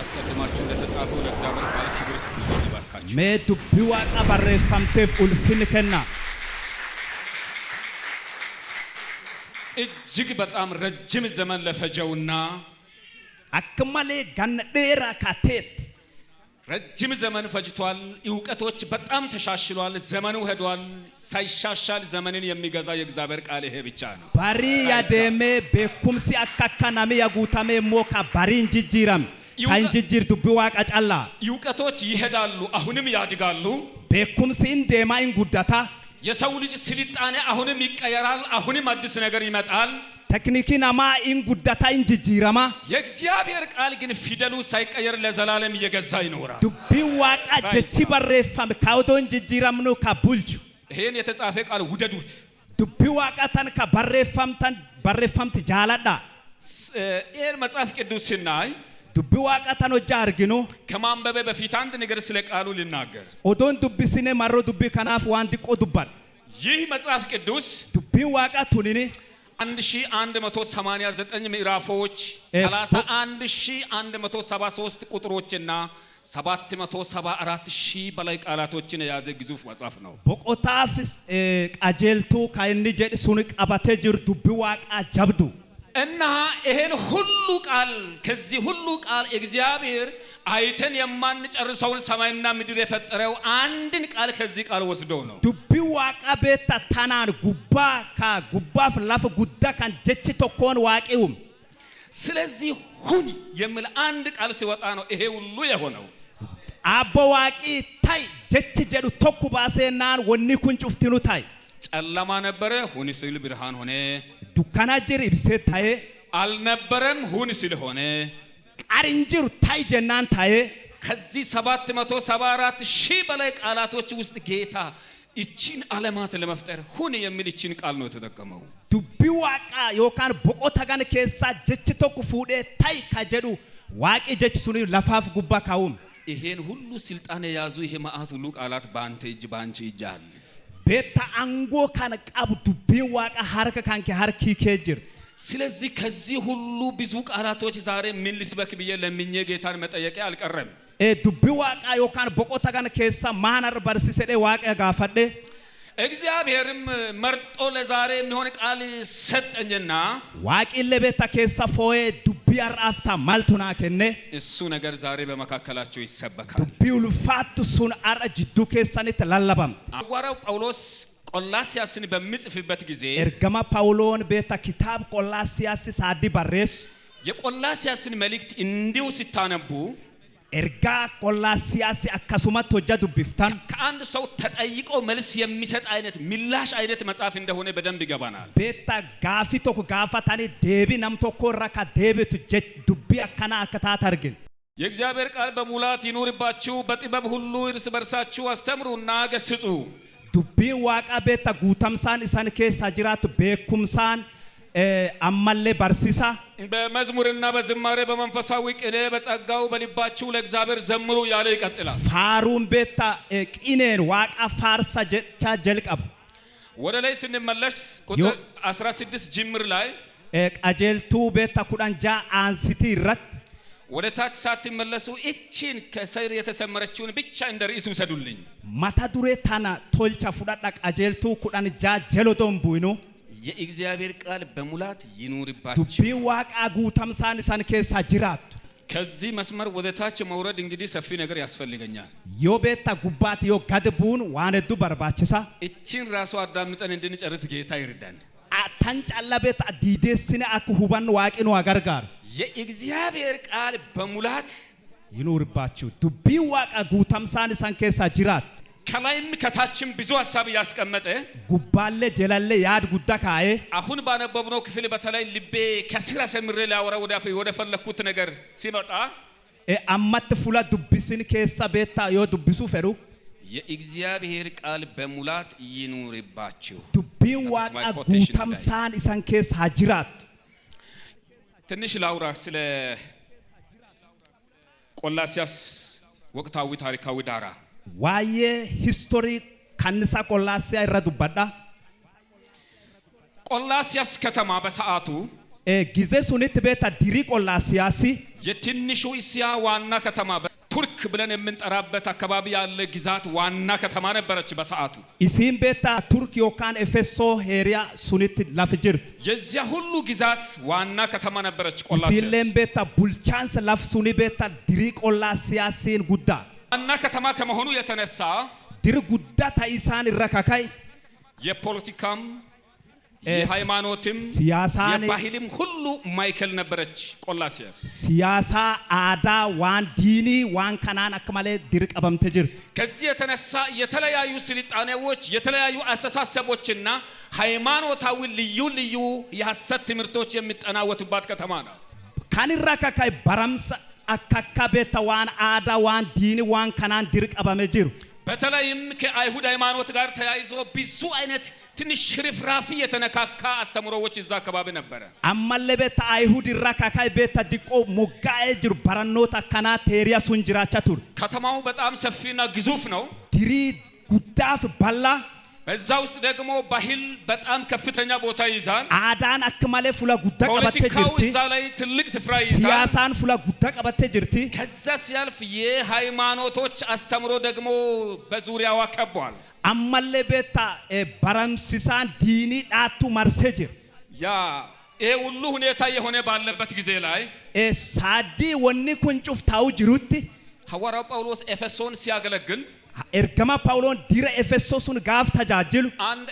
አስቀድማችሁ እንደተጻፈው ለእግዚአብሔር ቃል ክብር ስጡ ይባርካችሁ ሜዱቢዋ ቀበሬፋምቴፍ ኡልፊንከና እጅግ በጣም ረጅም ዘመን ለፈጀውና አከማሌ ጋነዴራ ካቴት ረጅም ዘመን ፈጅቷል ዕውቀቶች በጣም ተሻሽሏል ዘመኑ ሄዷል ሳይሻሻል ዘመንን የሚገዛ የእግዚአብሔር ቃል ይሄ ብቻ ነው ባሪ ያደሜ በኩምሲ አካካናሜ ያጉታሜ ሞካ ባሪን ጅጅራም ካንጅጅር ዱቢዋ ቀጫላ ዕውቀቶች ይሄዳሉ አሁንም ያድጋሉ በኩምሲ እንደማይን ጉዳታ የሰው ልጅ ስልጣኔ አሁንም ይቀየራል አሁንም አዲስ ነገር ይመጣል ቴክኒክናማ ኢን ጉዳታ እንጅጅራማ የእግዚአብሔር ቃል ግን ፊደሉ ሳይቀየር ለዘላለም እየገዛ ይኖራል ዱቢዋ ቀጀቺ በሬፋም ካውዶ እንጅጅራም ነው ካቡልጁ ይሄን የተጻፈ ቃል ውደዱት ዱቢዋ ቀተን በሬፋምት ጃላዳ ይሄን መጽሐፍ ቅዱስ ሲናይ ዱቢዋ ቀተን ወጃርግኖ ከማንበበ በፊት አንድ ነገር ስለ ቃሉ ልናገር ኦዶን ዱቢስኔ ማሮ ዱቢ ከናፍ ዋንዲቆ ዱባል ይህ መጽሐፍ ቅዱስ ዱቢዋ ቀቱኒኔ 1189 ምዕራፎች 31173 ቁጥሮችና 774000 በላይ ቃላቶችን የያዘ ግዙፍ መጽሐፍ ነው ቦቆታፍስ ቃጀልቱ ካይኒ ጀድ ሱን ቀባቴ ጅር ዱቢዋ ቃጀብዱ እና ይሄን ሁሉ ቃል ከዚህ ሁሉ ቃል እግዚአብሔር አይተን የማንጨርሰውን ሰማይና ምድር የፈጠረው አንድን ቃል ከዚህ ቃል ወስዶ ነው ዱቢዋ ቃቤታ ታናን ጉባ ፍላፍ ጉዳ ካን ጀቺ ተኮን ዋቂውም ስለዚህ ሁን የሚል አንድ ቃል ሲወጣ ነው ይሄ ሁሉ የሆነው አቦዋቂ ታይ ጀቺ ጀዱ ተኩ ባሴናን ወኒ ኩንጩፍቲኑ ታይ ጨለማ ነበረ ሁን ሲል ብርሃን ሆነ ዱካና ጅር ኢብሴት ታዬ አልነበረም ሁን ሲል ሆነ ቃሪንጅሩ ታይ ጀናን ታዬ ከዚህ 774000 በላይ ቃላቶች ውስጥ ጌታ እቺን ዓለማት ለመፍጠር ሁን የሚል እቺን ቃል ነው ተጠቀመው ዱቢዋቃ ዮካን ቦቆታጋን ኬሳ ጀቺ ተኩ ፉዴ ታይ ካጀዱ ዋቂ ጀቺ ሱኒ ለፋፍ ጉባ ካውም ይሄን ሁሉ ስልጣን የያዙ ይሄ ማአት ሁሉ ቃላት ባንተ እጅ ባንቺ እጅ አለ ቤታ አንጎ ካን ቃብ ዱቢዋቃ ሐርከ ካንከ ሐርኪ ከጅር ስለዚህ ከዚህ ሁሉ ብዙ ቃላቶች ዛሬ ምን ልስበክ ብዬ ለምኜ ጌታን መጠየቄ አልቀረም ዱቢዋቃ ዮካን ቦቆታጋን ኬሳ ማናር በርሲሰደ ዋቀ ጋፈደ እግዚአብሔርም መርጦ ለዛሬ የሚሆን ቃል ሰጠኝና ዋቂለ ቤታ ኬሳ ፎዬ ዱቢያር አፍታ ማልቱና ከነ እሱ ነገር ዛሬ በመካከላቸው ይሰበካል ዱቢውል ፋቱ ሱን አረጅ ዱኬሳኒ ተላላባም ሐዋርያው ጳውሎስ ቆላስያስን በሚጽፍበት ጊዜ ኤርገማ ጳውሎን ቤታ ኪታብ ቆላስያስ ሳዲ ባሬስ የቆላስያስን መልእክት እንዲው ሲታነቡ ኤርጋ ቆላስያስ አከሱማት ወጃዱ ቢፍታን ከአንድ ሰው ተጠይቆ መልስ የሚሰጥ አይነት ምላሽ አይነት መጽሐፍ እንደሆነ በደንብ ይገባናል ቤታ ጋፊ ቶኩ ጋፋታኒ ዴቢ ናም ቶኮ ረካ ዴቢቱ ዱቢ አከና አከታታርግን የእግዚአብሔር ቃል በሙላት ይኑርባችሁ በጥበብ ሁሉ እርስ በርሳችሁ አስተምሩና ገስጹ ዱቢ ዋቃ ቤታ ጉታምሳን ኢሳን ኬሳ ጅራቱ ቤኩምሳን አማለ ባርሲሳ በመዝሙርና በዝማሬ በመንፈሳዊ ቅኔ በጸጋው በልባችሁ ለእግዚአብሔር ዘምሩ ያለ ይቀጥላል ፋሩን ቤታ ቂኔን ዋቃ ፋርሳ ጀቻ ጀልቀብ ወደ ላይ ስንመለስ ቁጥር 16 ጅምር ላይ ቀጀልቱ ቤታ ኩዳንጃ አንሲቲ ረት ወደ ታች ሳትመለሱ እቺን ከሰይር የተሰመረችውን ብቻ እንደ ርዕስ ውሰዱልኝ ማታ ዱሬ ታና ቶልቻ ፉዳዳ ቀጀልቱ ኩዳንጃ ጀሎዶም ቡይኑ የእግዚአብሔር ቃል በሙላት ይኑርባችሁ ዱቢ ዋቃ ጉታምሳን ኢሳን ኬሳ ጅራቱ ከዚህ መስመር ወደ ታች መውረድ እንግዲህ ሰፊ ነገር ያስፈልገኛል ዮ ቤታ ጉባት ዮ ጋድቡን ዋነዱ በርባችሳ እቺን ራሱ አዳምጠን እንድንጨርስ ጌታ ይርዳን ታንጫላ ቤታ ዲዴስነ አኩ ሁባን ዋቂኑ አገርጋር የእግዚአብሔር ቃል በሙላት ይኑርባችሁ ዱቢ ዋቃ ጉታምሳን ኢሳን ኬሳ ጅራቱ ከላይም ከታችም ብዙ ሐሳብ ያስቀመጠ ጉባለ ጀላለ ያድ ጉዳ ካዬ አሁን ባነበብነው ክፍል በተለይ ልቤ ከስራ ሰምሬ ላወራ ወደ ፈለኩት ነገር ሲመጣ አማት ፉላ ዱብስን ኬሳ ቤታ ዮ ዱብሱ ፈሩ የእግዚአብሔር ቃል በሙላት ይኑርባችሁ ዱቢ ዋቃ ጉታምሳን ኢሳን ኬሳ ጅራት ትንሽ ላውራ ስለ ቆላስያስ ወቅታዊ ታሪካዊ ዳራ ዋዬ ሂስቶሪ ካንሳ ቆላስያ ይረዱበዳ ቆላስያስ ከተማ በሰዓቱ ጊዜ ሱኒት ቤታ ዲሪ ቆላሲያሲ የትንሹ እስያ ዋና ከተማ ቱርክ ብለን የምንጠራበት አካባቢ ያለ ግዛት ዋና ከተማ ነበረች በሰዓቱ። ኢሲን ቤታ ቱርክ ዮካን ኤፌሶ ሄሪያ ሱኒት ላፍጅር የዚያ ሁሉ ግዛት ዋና ከተማ ነበረች ቆላሲያስ። ኢሲን ቤታ ቡልቻንስ ላፍ ሱኒ ቤታ ዲሪ ቆላሲያሲን ጉዳ ዋና ከተማ ከመሆኑ የተነሳ ዲሪ ጉዳ ታይሳን ረካካይ የፖለቲካም የሃይማኖትም የባህልም ሁሉ ማይከል ነበረች ቆላሲያስ። ሲያሳ አዳ ዋን ዲኒ ዋን ከናን አከማለ ዲር ቀበምተ ጅር ከዚህ የተነሳ የተለያዩ ስልጣኔዎች የተለያዩ አስተሳሰቦችና ሃይማኖታዊ ልዩ ልዩ የሐሰት ትምህርቶች የሚጠናወቱባት ከተማ ናት። ካንራካካይ በረምስ አካካ ቤተ ዋን አዳ ዋን ዲኒ ዋን ከናን ዲር ቀበመ ጅር በተለይም ከአይሁድ ሃይማኖት ጋር ተያይዞ ብዙ አይነት ትንሽ ሽርፍራፊ የተነካካ አስተምሮዎች እዛ አካባቢ ነበረ። አማለ ቤተ አይሁድ ይራካካይ ቤተ ዲቆ ሞጋኤ ጅር በረኖታ ከና ቴሪያ ሱንጅራቻ ቱር ከተማው በጣም ሰፊና ግዙፍ ነው። ዲሪ ጉዳፍ ባላ በዛ ውስጥ ደግሞ ባህል በጣም ከፍተኛ ቦታ ይዛል። አዳን አክማለ ፉላ ጉዳ ቀበተ ጅርቲ እዛ ላይ ትልቅ ስፍራ ይዛል። ሲያሳን ፉላ ጉዳ ቀበተ ጅርቲ ከዛ ሲያልፍ የሃይማኖቶች አስተምሮ ደግሞ በዙሪያዋ ከቧል። አማለ ቤታ በረምሲሳን ዲኒ ዳቱ ማርሴጅ ያ ሁሉ ሁኔታ የሆነ ባለበት ጊዜ ላይ ሳዲ ወኒ ኩንጩፍ ታው ጅሩቲ ሐዋርያው ጳውሎስ ኤፌሶን ሲያገለግል ኤርገማ ጳውሎን ዲረ ኤፌሶስን ጋፍ ተጃጅሉ አንድ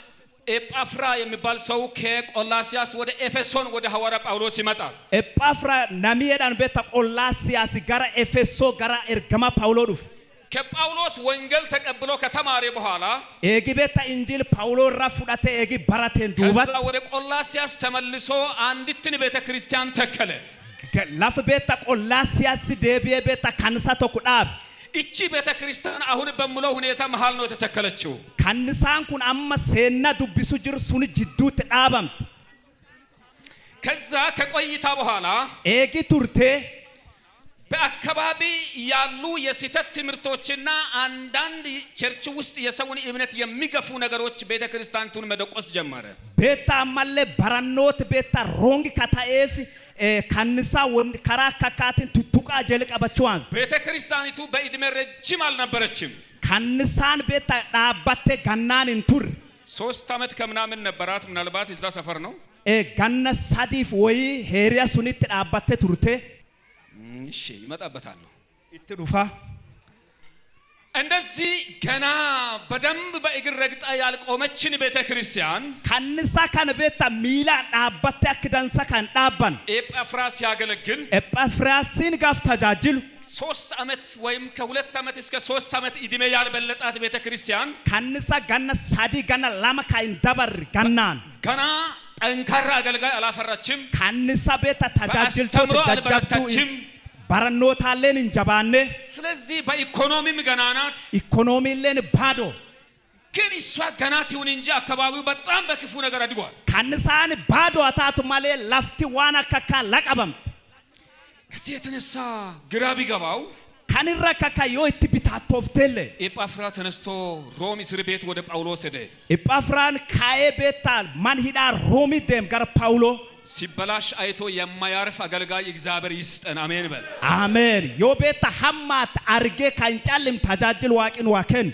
ኤጳፍራ የሚባል ሰው ከቆላሲያስ ወደ ኤፌሶን ወደ ሐዋርያ ጳውሎስ ይመጣል። ኤጳፍራ ናሚየዳን ቤታ ቆላሲያስ ጋራ ኤፌሶ ጋራ ኤርገማ ጳውሎስ ከጳውሎስ ወንጌል ተቀብሎ ከተማረ በኋላ ኤጊ ቤታ ኢንጂል ጳውሎ ራፉዳተ ኤጊ ባራቴን ዱባት ከዛ ወደ ቆላሲያስ ተመልሶ አንዲትን ቤተክርስቲያን ተከለ። ላፍ ቤታ ቆላሲያስ ደቢየ ቤታ ካንሳ ተኩዳብ እቺ ቤተክርስቲያን አሁን በሙሉ ሁኔታ መሃል ነው ተተከለችው። ካንሳን ኩን አማ ሴና ዱቢሱ ጅር ሱን ጅዱት ዳባም ከዛ ከቆይታ በኋላ ኤጊ ቱርቴ በአካባቢ ያሉ የስህተት ትምህርቶችና አንዳንድ ቸርች ውስጥ የሰውን እምነት የሚገፉ ነገሮች ቤተክርስቲያኑን መደቆስ ጀመረ። ቤታ አማለ በራኖት ቤታ ሮንግ ካታኤፍ ካንሳ ወንድ ካራካካትን ቱቱቃ ጀልቀበችዋን ቤተክርስቲያኒቱ በእድሜ ረጅም አልነበረችም። ካንሳን ቤታ ዳባቴ ጋናን እንቱር 3 አመት ከምናምን ነበራት። ምናልባት እዛ ሰፈር ነው ጋና ሳዲፍ ወይ ሄሪያ ሱኒት ዳባቴ ቱርቴ እሺ ይመጣበታል ኢትዱፋ እንደዚህ ገና በደንብ በእግር ረግጣ ያልቆመችን ቤተክርስቲያን ካንሳ ካን ቤታ ሚላ ዳባቴ አክዳንሳ ካን ዳባን ኤጳፍራስ ያገለግል ኤጳፍራስን ጋፍ ተጃጅሉ 3 አመት ወይም ከ2 አመት እስከ 3 አመት እድሜ ያልበለጣት ቤተክርስቲያን ካንሳ ጋና ሳዲ ጋና ላማ ካይን ዳበር ጋናን ገና ጠንካራ አገልጋይ አላፈራችም። ካንሳ ቤታ ተጃጅል አልበረታችም። ባረኖታለን እንጀባነ ስለዚህ በኢኮኖሚም ገናናት ኢኮኖሚለን ባዶ ግን እሷ ገናት ይሁን እንጂ አካባቢው በጣም በክፉ ነገር አድጓል። ካንሳን ባዶ አታቱ ማለ ላፍቲ ዋና ከካ ለቀበም ከዚህ የተነሳ ግራ ቢገባው ካንራካካ ዮት ቢታቶፍተለ ኤጳፍራ ተነስቶ ሮም እስር ቤት ወደ ጳውሎስ ሄደ። ኤጳፍራን ካዬ ቤታል ማን ሂዳ ሮሚ ደም ጋር ጳውሎ ሲበላሽ አይቶ የማያርፍ አገልጋይ እግዚአብሔር ይስጠን። አሜን በል። አሜን። ዮ ቤታ ሐማት አርጌ ካንጫልም ተጃጅል ዋቂን ዋከን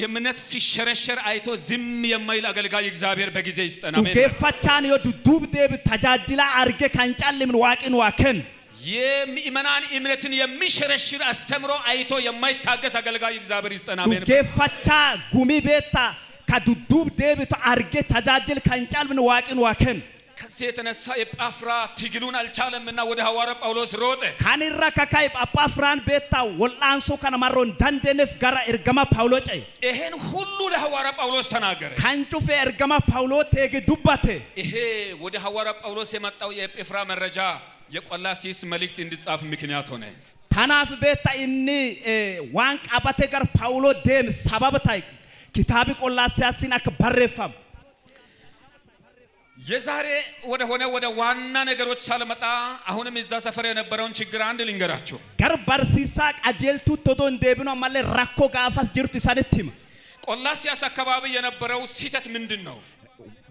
የእምነት ሲሸረሸር አይቶ ዝም የማይል አገልጋይ እግዚአብሔር በጊዜ ይስጠን። አሜን። ገፋቻን ዮ ዱብ ደብ ተጃጅላ አርጌ ካንጫልም ዋቂን ዋከን የምእመናን እምነትን የሚሸረሽር አስተምሮ አይቶ የማይታገስ አገልጋይ እግዚአብሔር ይስጠን። አሜን። ገፋቻ ጉሚ ቤታ ከዱብ ደብ አርጌ ተጃጅል ካንጫልም ዋቂን ዋከን ከዚህ የተነሳ ኤጳፍራ ትግሉን አልቻለምና ወደ ሐዋርያ ጳውሎስ ሮጠ። ካንራ ከካይ ኤጳፍራን ቤታ ወላንሶ ከነማሮን ዳንደነፍ ጋራ ኤርገማ ጳውሎስ ይሄን ሁሉ ለሐዋርያ ጳውሎስ ተናገረ። ካንጩፌ ኤርገማ ጳውሎስ ተገ ዱባቴ ይሄ ወደ ሐዋርያ ጳውሎስ የመጣው የኤጳፍራ መረጃ የቆላሲስ መልእክት እንዲጻፍ ምክንያት ሆነ። ታናፍ ቤታ እኒ ዋን ቃባቴ ጋር ጳውሎስ ደም ሰበብታይ ኪታብ ቆላሲያስን አከበረፋም የዛሬ ወደ ዋና ነገሮች ሳልመጣ አሁንም እዛ ሰፈር የነበረውን ችግር አንድ ልንገራችሁ። ጋር ባርሲሳ ቀጀልቱ ቶዶን ደብኖ ማለ ራኮ ጋፋስ ጅርቱ ሳለቲም ቆላሲያስ አካባቢ የነበረው ሲተት ምንድነው?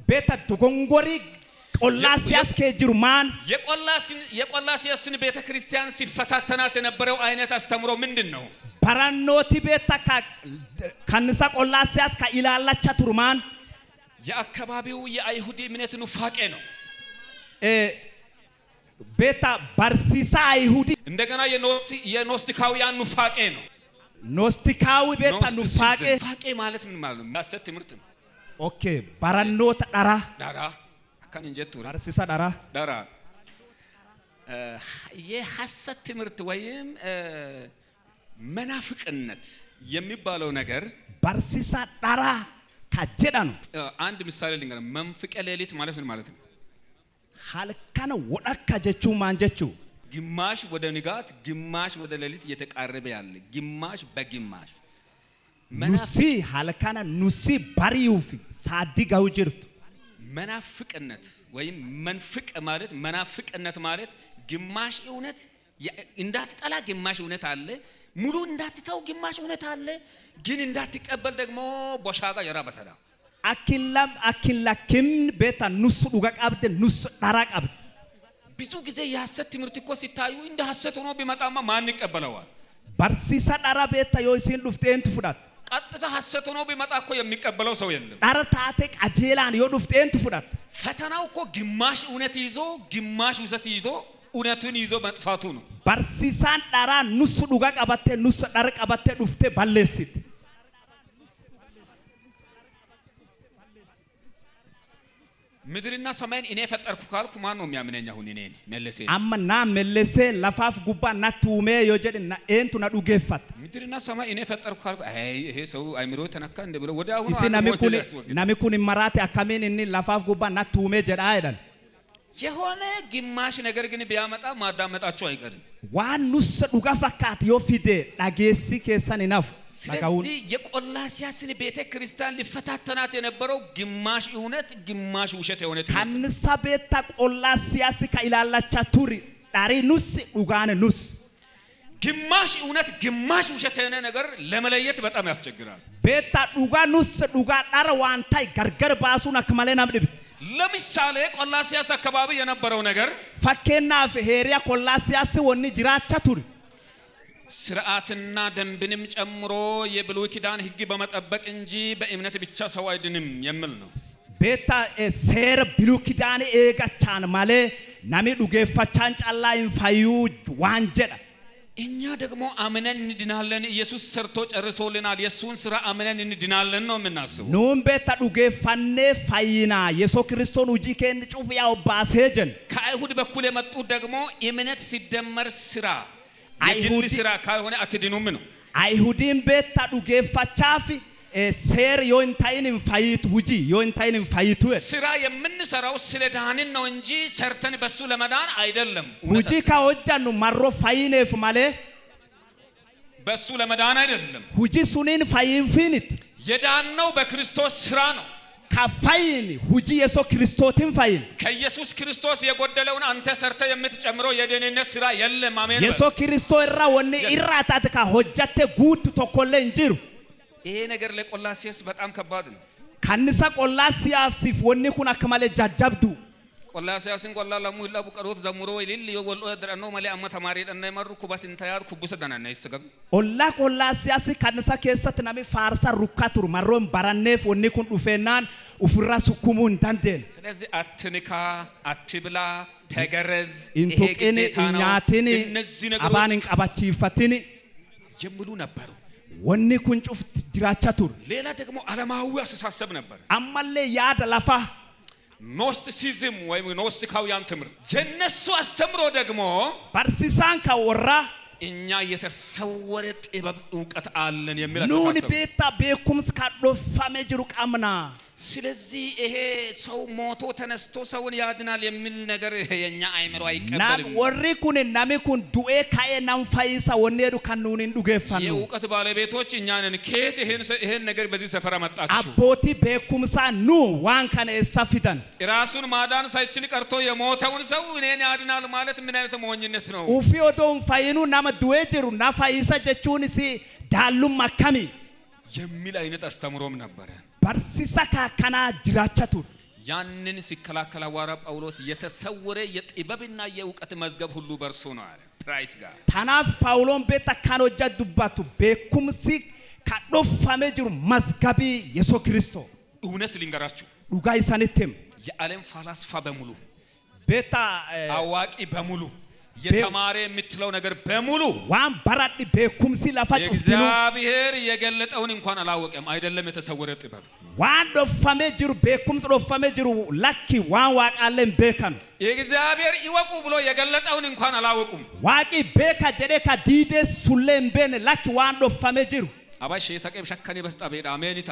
ቤታ ዶጎንጎሪ ቆላሲያስ ከጅሩ ማን የቆላሲያስን ቤተክርስቲያን ሲፈታተናት የነበረው አይነት አስተምሮ ምንድነው? ባራኖቲ ቤታ ከንሳ ቆላሲያስ ከኢላላቻ ቱርማን የአካባቢው የአይሁድ እምነት ኑፋቄ ነው። ቤታ ባርሲሳ አይሁዲ እንደገና የኖስቲካውያን ኑፋቄ ነው። ኖስቲካዊ ቤታ ኑፋቄ ማለት ምን ማለት ነው? ሐሰት ትምህርት ነው። ኦኬ ባራኖታ ዳራ አካን እንጀቱ ባርሲሳ ዳራ የሐሰት ትምህርት ወይም መናፍቅነት የሚባለው ነገር ባርሲሳ ዳራ ካጀዳ ነው። አንድ ምሳሌ ልንገር። መንፍቀ ሌሊት ማለት ምን ማለት ነው? ሐልካነ ወዳካ ጀቹ ማንጀቹ ግማሽ ወደ ንጋት ግማሽ ወደ ሌሊት እየተቃረበ ያለ ግማሽ በግማሽ ኑሲ ሐልካነ ኑሲ ባሪዩፊ ሳዲ ጋውጅርቱ መናፍቅነት ወይም መናፍቅነት ማለት ግማሽ እውነት እንዳትጠላ ግማሽ እውነት አለ፣ ሙሉ እንዳትተው ግማሽ እውነት አለ፣ ግን እንዳትቀበል ደግሞ ቦሻጋ የራበሰዳ አኪላኪም ቤታ ኑስ ዱጋ ቀብደ ኑስ ዳራ ቀብደ ብዙ ጊዜ የሐሰት ትምህርት እኮ ሲታዩ እንደ ሐሰት ሆኖ ቢመጣማ ማን ይቀበለዋል? ባርሲሳ ዳራ ቤታ ዮሲን ዱፍቴን ትፉዳት ቀጥታ ሐሰት ሆኖ ቢመጣ እኮ የሚቀበለው ሰው የለም። ዳራ ታቴ ቀጀላን ዮዱፍቴን ትፉዳት ፈተናው እኮ ግማሽ እውነት ይዞ ግማሽ ውሸት ይዞ እውነቱን ይዞ መጥፋቱ ነው። ባርሲሳን ዳራ ኑስ ዱጋ ቀበተ ኑስ ዳራ ቀበተ ዱፍቴ ባለሲት ምድርና ሰማይን እኔ ፈጠርኩ ካልኩ ማን ነው የሚያምነኝ? አሁን እኔ መለሴ አማና መለሴ ለፋፍ ጉባ ናቱሜ yojedna entu na dugeeffat ምድርና ሰማይ እኔ ፈጠርኩ ካልኩ ይሄ ሰው አይምሮ ተነካ እንደ ብሎ ወደ አሁን ናሚኩን ማራቴ አካሜን እኔ ለፋፍ ጉባ ናቱሜ ጀዳ አይደል የሆነ ግማሽ ነገር ግን ቢያመጣ ማዳመጣቸው አይቀርም። ዋኑስ ዱጋ ፈካት ዮፊዴ ዳጌሲ ከሰን ኢናፍ ስለዚህ የቆላሲያስን ቤተክርስቲያን ሊፈታተናት የነበረው ግማሽ እውነት ግማሽ ውሸት የሆነ ካንሳ ቤታ ቆላሲያስ ከኢላላቻ ቱሪ ዳሪ ኑስ ዱጋነ ኑስ ግማሽ እውነት ግማሽ ውሸት የሆነ ነገር ለመለየት በጣም ያስቸግራል። ቤታ ዱጋ ኑስ ዱጋ ዳራ ዋንታይ ገርገር ባሱን አክማለና ምድብ ለምሳሌ ቆላሲያስ አካባቢ የነበረው ነገር ፈከና ፈሄሪያ ቆላሲያስ ወኒ ጅራቻ ቱሪ ስርዓትና ደንብንም ጨምሮ የብሉይ ኪዳን ሕግ በመጠበቅ እንጂ በእምነት ብቻ ሰው አይድንም የሚል ነው። ቤታ ሴር ብሉይ ኪዳን ኤጋቻን ማለ ናሚ ዱጌፋቻን ጫላ ኢንፋዩ ዋንጀዳ እኛ ደግሞ አምነን እንድናለን። ኢየሱስ ሰርቶ ጨርሶልናል። የሱን ስራ አምነን እንድናለን ነው የምናስበው። ኑም ቤታ ዱጌፋኔ ፋይና ኢየሱስ ክርስቶስ ውጪ ከን ጩፍያው ባሰጀን ከአይሁድ በኩል የመጡት ደግሞ እምነት ሲደመር ስራ የግል ስራ ካልሆነ አትድኑም ነው። አይሁድም ቤታ ዱጌፋቻፊ ሴር ዮንታይን ፋይት ውጪ ዮንታይን ፋይቱ ስራ የምንሰራው ስለ ዳንን ነው እንጂ ሰርተን በሱ ለመዳን አይደለም። ውጪ ካወጃኑ ማሮ ፋይኔፍ ማለ በሱ ለመዳን አይደለም። ውጪ ሱኒን ፋይንፊኒት የዳነው በክርስቶስ ስራ ነው። ካፋይን ውጪ ኢየሱስ ክርስቶስን ፋይን ከኢየሱስ ክርስቶስ የጎደለውን አንተ ሰርተ የምትጨምረው የደህንነት ስራ የለም። አሜን። ኢየሱስ ክርስቶስ ራ ወኔ ኢራታት ካ ሆጃቴ ጉት ተኮለ እንጂሩ ይሄ ነገር ለቆላሲያስ በጣም ከባድ ነው። ካንሳ ቆላሲያስ ወኔ ኩን አከማለ ጃጃብዱ ቆላሲያስን ቆላ ለሙ ይላ ቡቀሮት ዘምሮ ይልል ይወልኦ ድረኖ ማለ አማ ተማሪ ደና ይመሩ ኩባስ እንታያት ኩቡሰ ደናና ይስገብ ኦላ ቆላሲያስ ካንሳ ከሰት ናሜ ፋርሳ ሩካቱር ማሮም ባራኔፍ ወኔ ኩን ዱፌናን ኡፍራ ሱኩሙ እንታንደል ስለዚህ አትንካ አትብላ ተገረዝ ይሄ ግዴታ ነው። እነዚህ ነገሮች አባንን ቀባቺፈትኒ ይምሉ ነበሩ። ወኔ ኩን ጩፍ ጅራቻ ቱር ሌላ ደግሞ ዓለማዊ አስተሳሰብ ነበር። አማለ ያድ ለፋ ኖስቲሲዝም ወይም ኖስቲካውያን ትምህርት የነሱ አስተምሮ ደግሞ ባርሲሳን ካወራ እኛ የተሰወረ ጥበብ ዕውቀት አለን የሚል አስተሳሰብ ኑን ቤታ ቤኩምስ ካዶፋሜ ጅሩ ቃምና ስለዚህ ይሄ ሰው ሞቶ ተነስቶ ሰውን ያድናል የሚል ነገር የኛ አይምሮ አይቀበልም። ወሪኩን ናሚኩን ዱኤ ካኤ ናንፋይሳ ወኔዱ ካኑን እንዱገፋኑ የዕውቀት ባለቤቶች እኛ ነን። ከየት ይሄን ነገር በዚህ ሰፈራ መጣችሁ? አቦቲ ቤኩምሳ ኑ ዋን ካነ ሰፊዳን ራሱን ማዳን ሳይችል ቀርቶ የሞተውን ሰው እኔን ያድናል ማለት ምን አይነት ሞኝነት ነው? ኡፊዮዶን ፋይኑ ናመ ዱኤ ጅሩ ናፋይሳ ጀቹን ሲ ዳሉም አካሚ የሚል አይነት አስተምሮም ነበር። ባርሲሳ ካና ጅራቻ ቱር ያንን ሲከላከል ሐዋርያ ጳውሎስ የተሰወረ የጥበብና የእውቀት መዝገብ ሁሉ በርሱ ነው አለ ፕራይስ ጋር ታናፍ ጳውሎን ቤታ ካኖጃ ዱባቱ በኩምሲ ካዶፋሜ ጅሩ መዝገቢ ኢየሱስ ክርስቶስ እውነት ልንገራችሁ ዱጋይ ሳንተም የዓለም ፈላስፋ በሙሉ ቤታ አዋቂ በሙሉ የተማረ የምትለው ነገር በሙሉ ዋን ባራዲ በኩምሲ ላፋጭ እግዚአብሔር የገለጠውን እንኳን አላወቀም አይደለም የተሰወረ ጥበብ ዋን ዶፋሜ ጅሩ በኩምስ ዶፋሜ ጅሩ ላኪ ዋን ዋቃለን በከን እግዚአብሔር ይወቁ ብሎ የገለጠውን እንኳን አላወቁም ዋቂ በካ ጀዴካ ዲዴ ሱሌም በነ ላኪ ዋን ዶፋሜ ጅሩ አባሽ የሰቀም ሸከኔ በስጣቤዳ አሜኒታ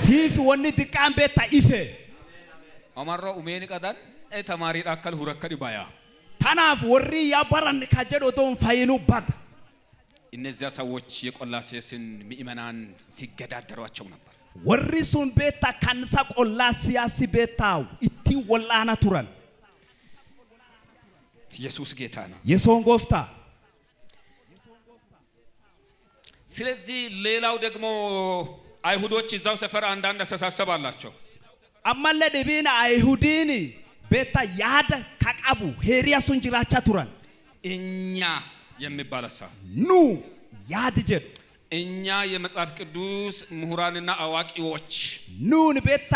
ሲፍ ወኒ ድቃም ቤታ ኢፌ አማራ ኡሜኒ ቀዳን ተማሪ ዳከል ሁረከዲ ባያ ታናፍ ወሪ ያባራን ካጀዶ ዶን ፋይኑ ባድ እነዚያ ሰዎች የቆላስይስን ምእመናን ሲገዳደሯቸው ነበር ወሪ ሱን ቤታ ካንሳ ቆላስይስ ቤታው እቲ ወላና ቱራን ኢየሱስ ጌታ ነው የሶን ጎፍታ ስለዚህ ሌላው ደግሞ አይሁዶች እዛው ሰፈር አንዳንድ አስተሳሰብ አላቸው አማለ ደቢና አይሁዲኒ ቤታ ያደ ካቃቡ ሄሪያ ሱን ጅራቻ ቱራን እኛ የሚባለሳ ኑ ያድ ጀድ እኛ የመጽሐፍ ቅዱስ ምሁራንና አዋቂዎች ኑን ቤታ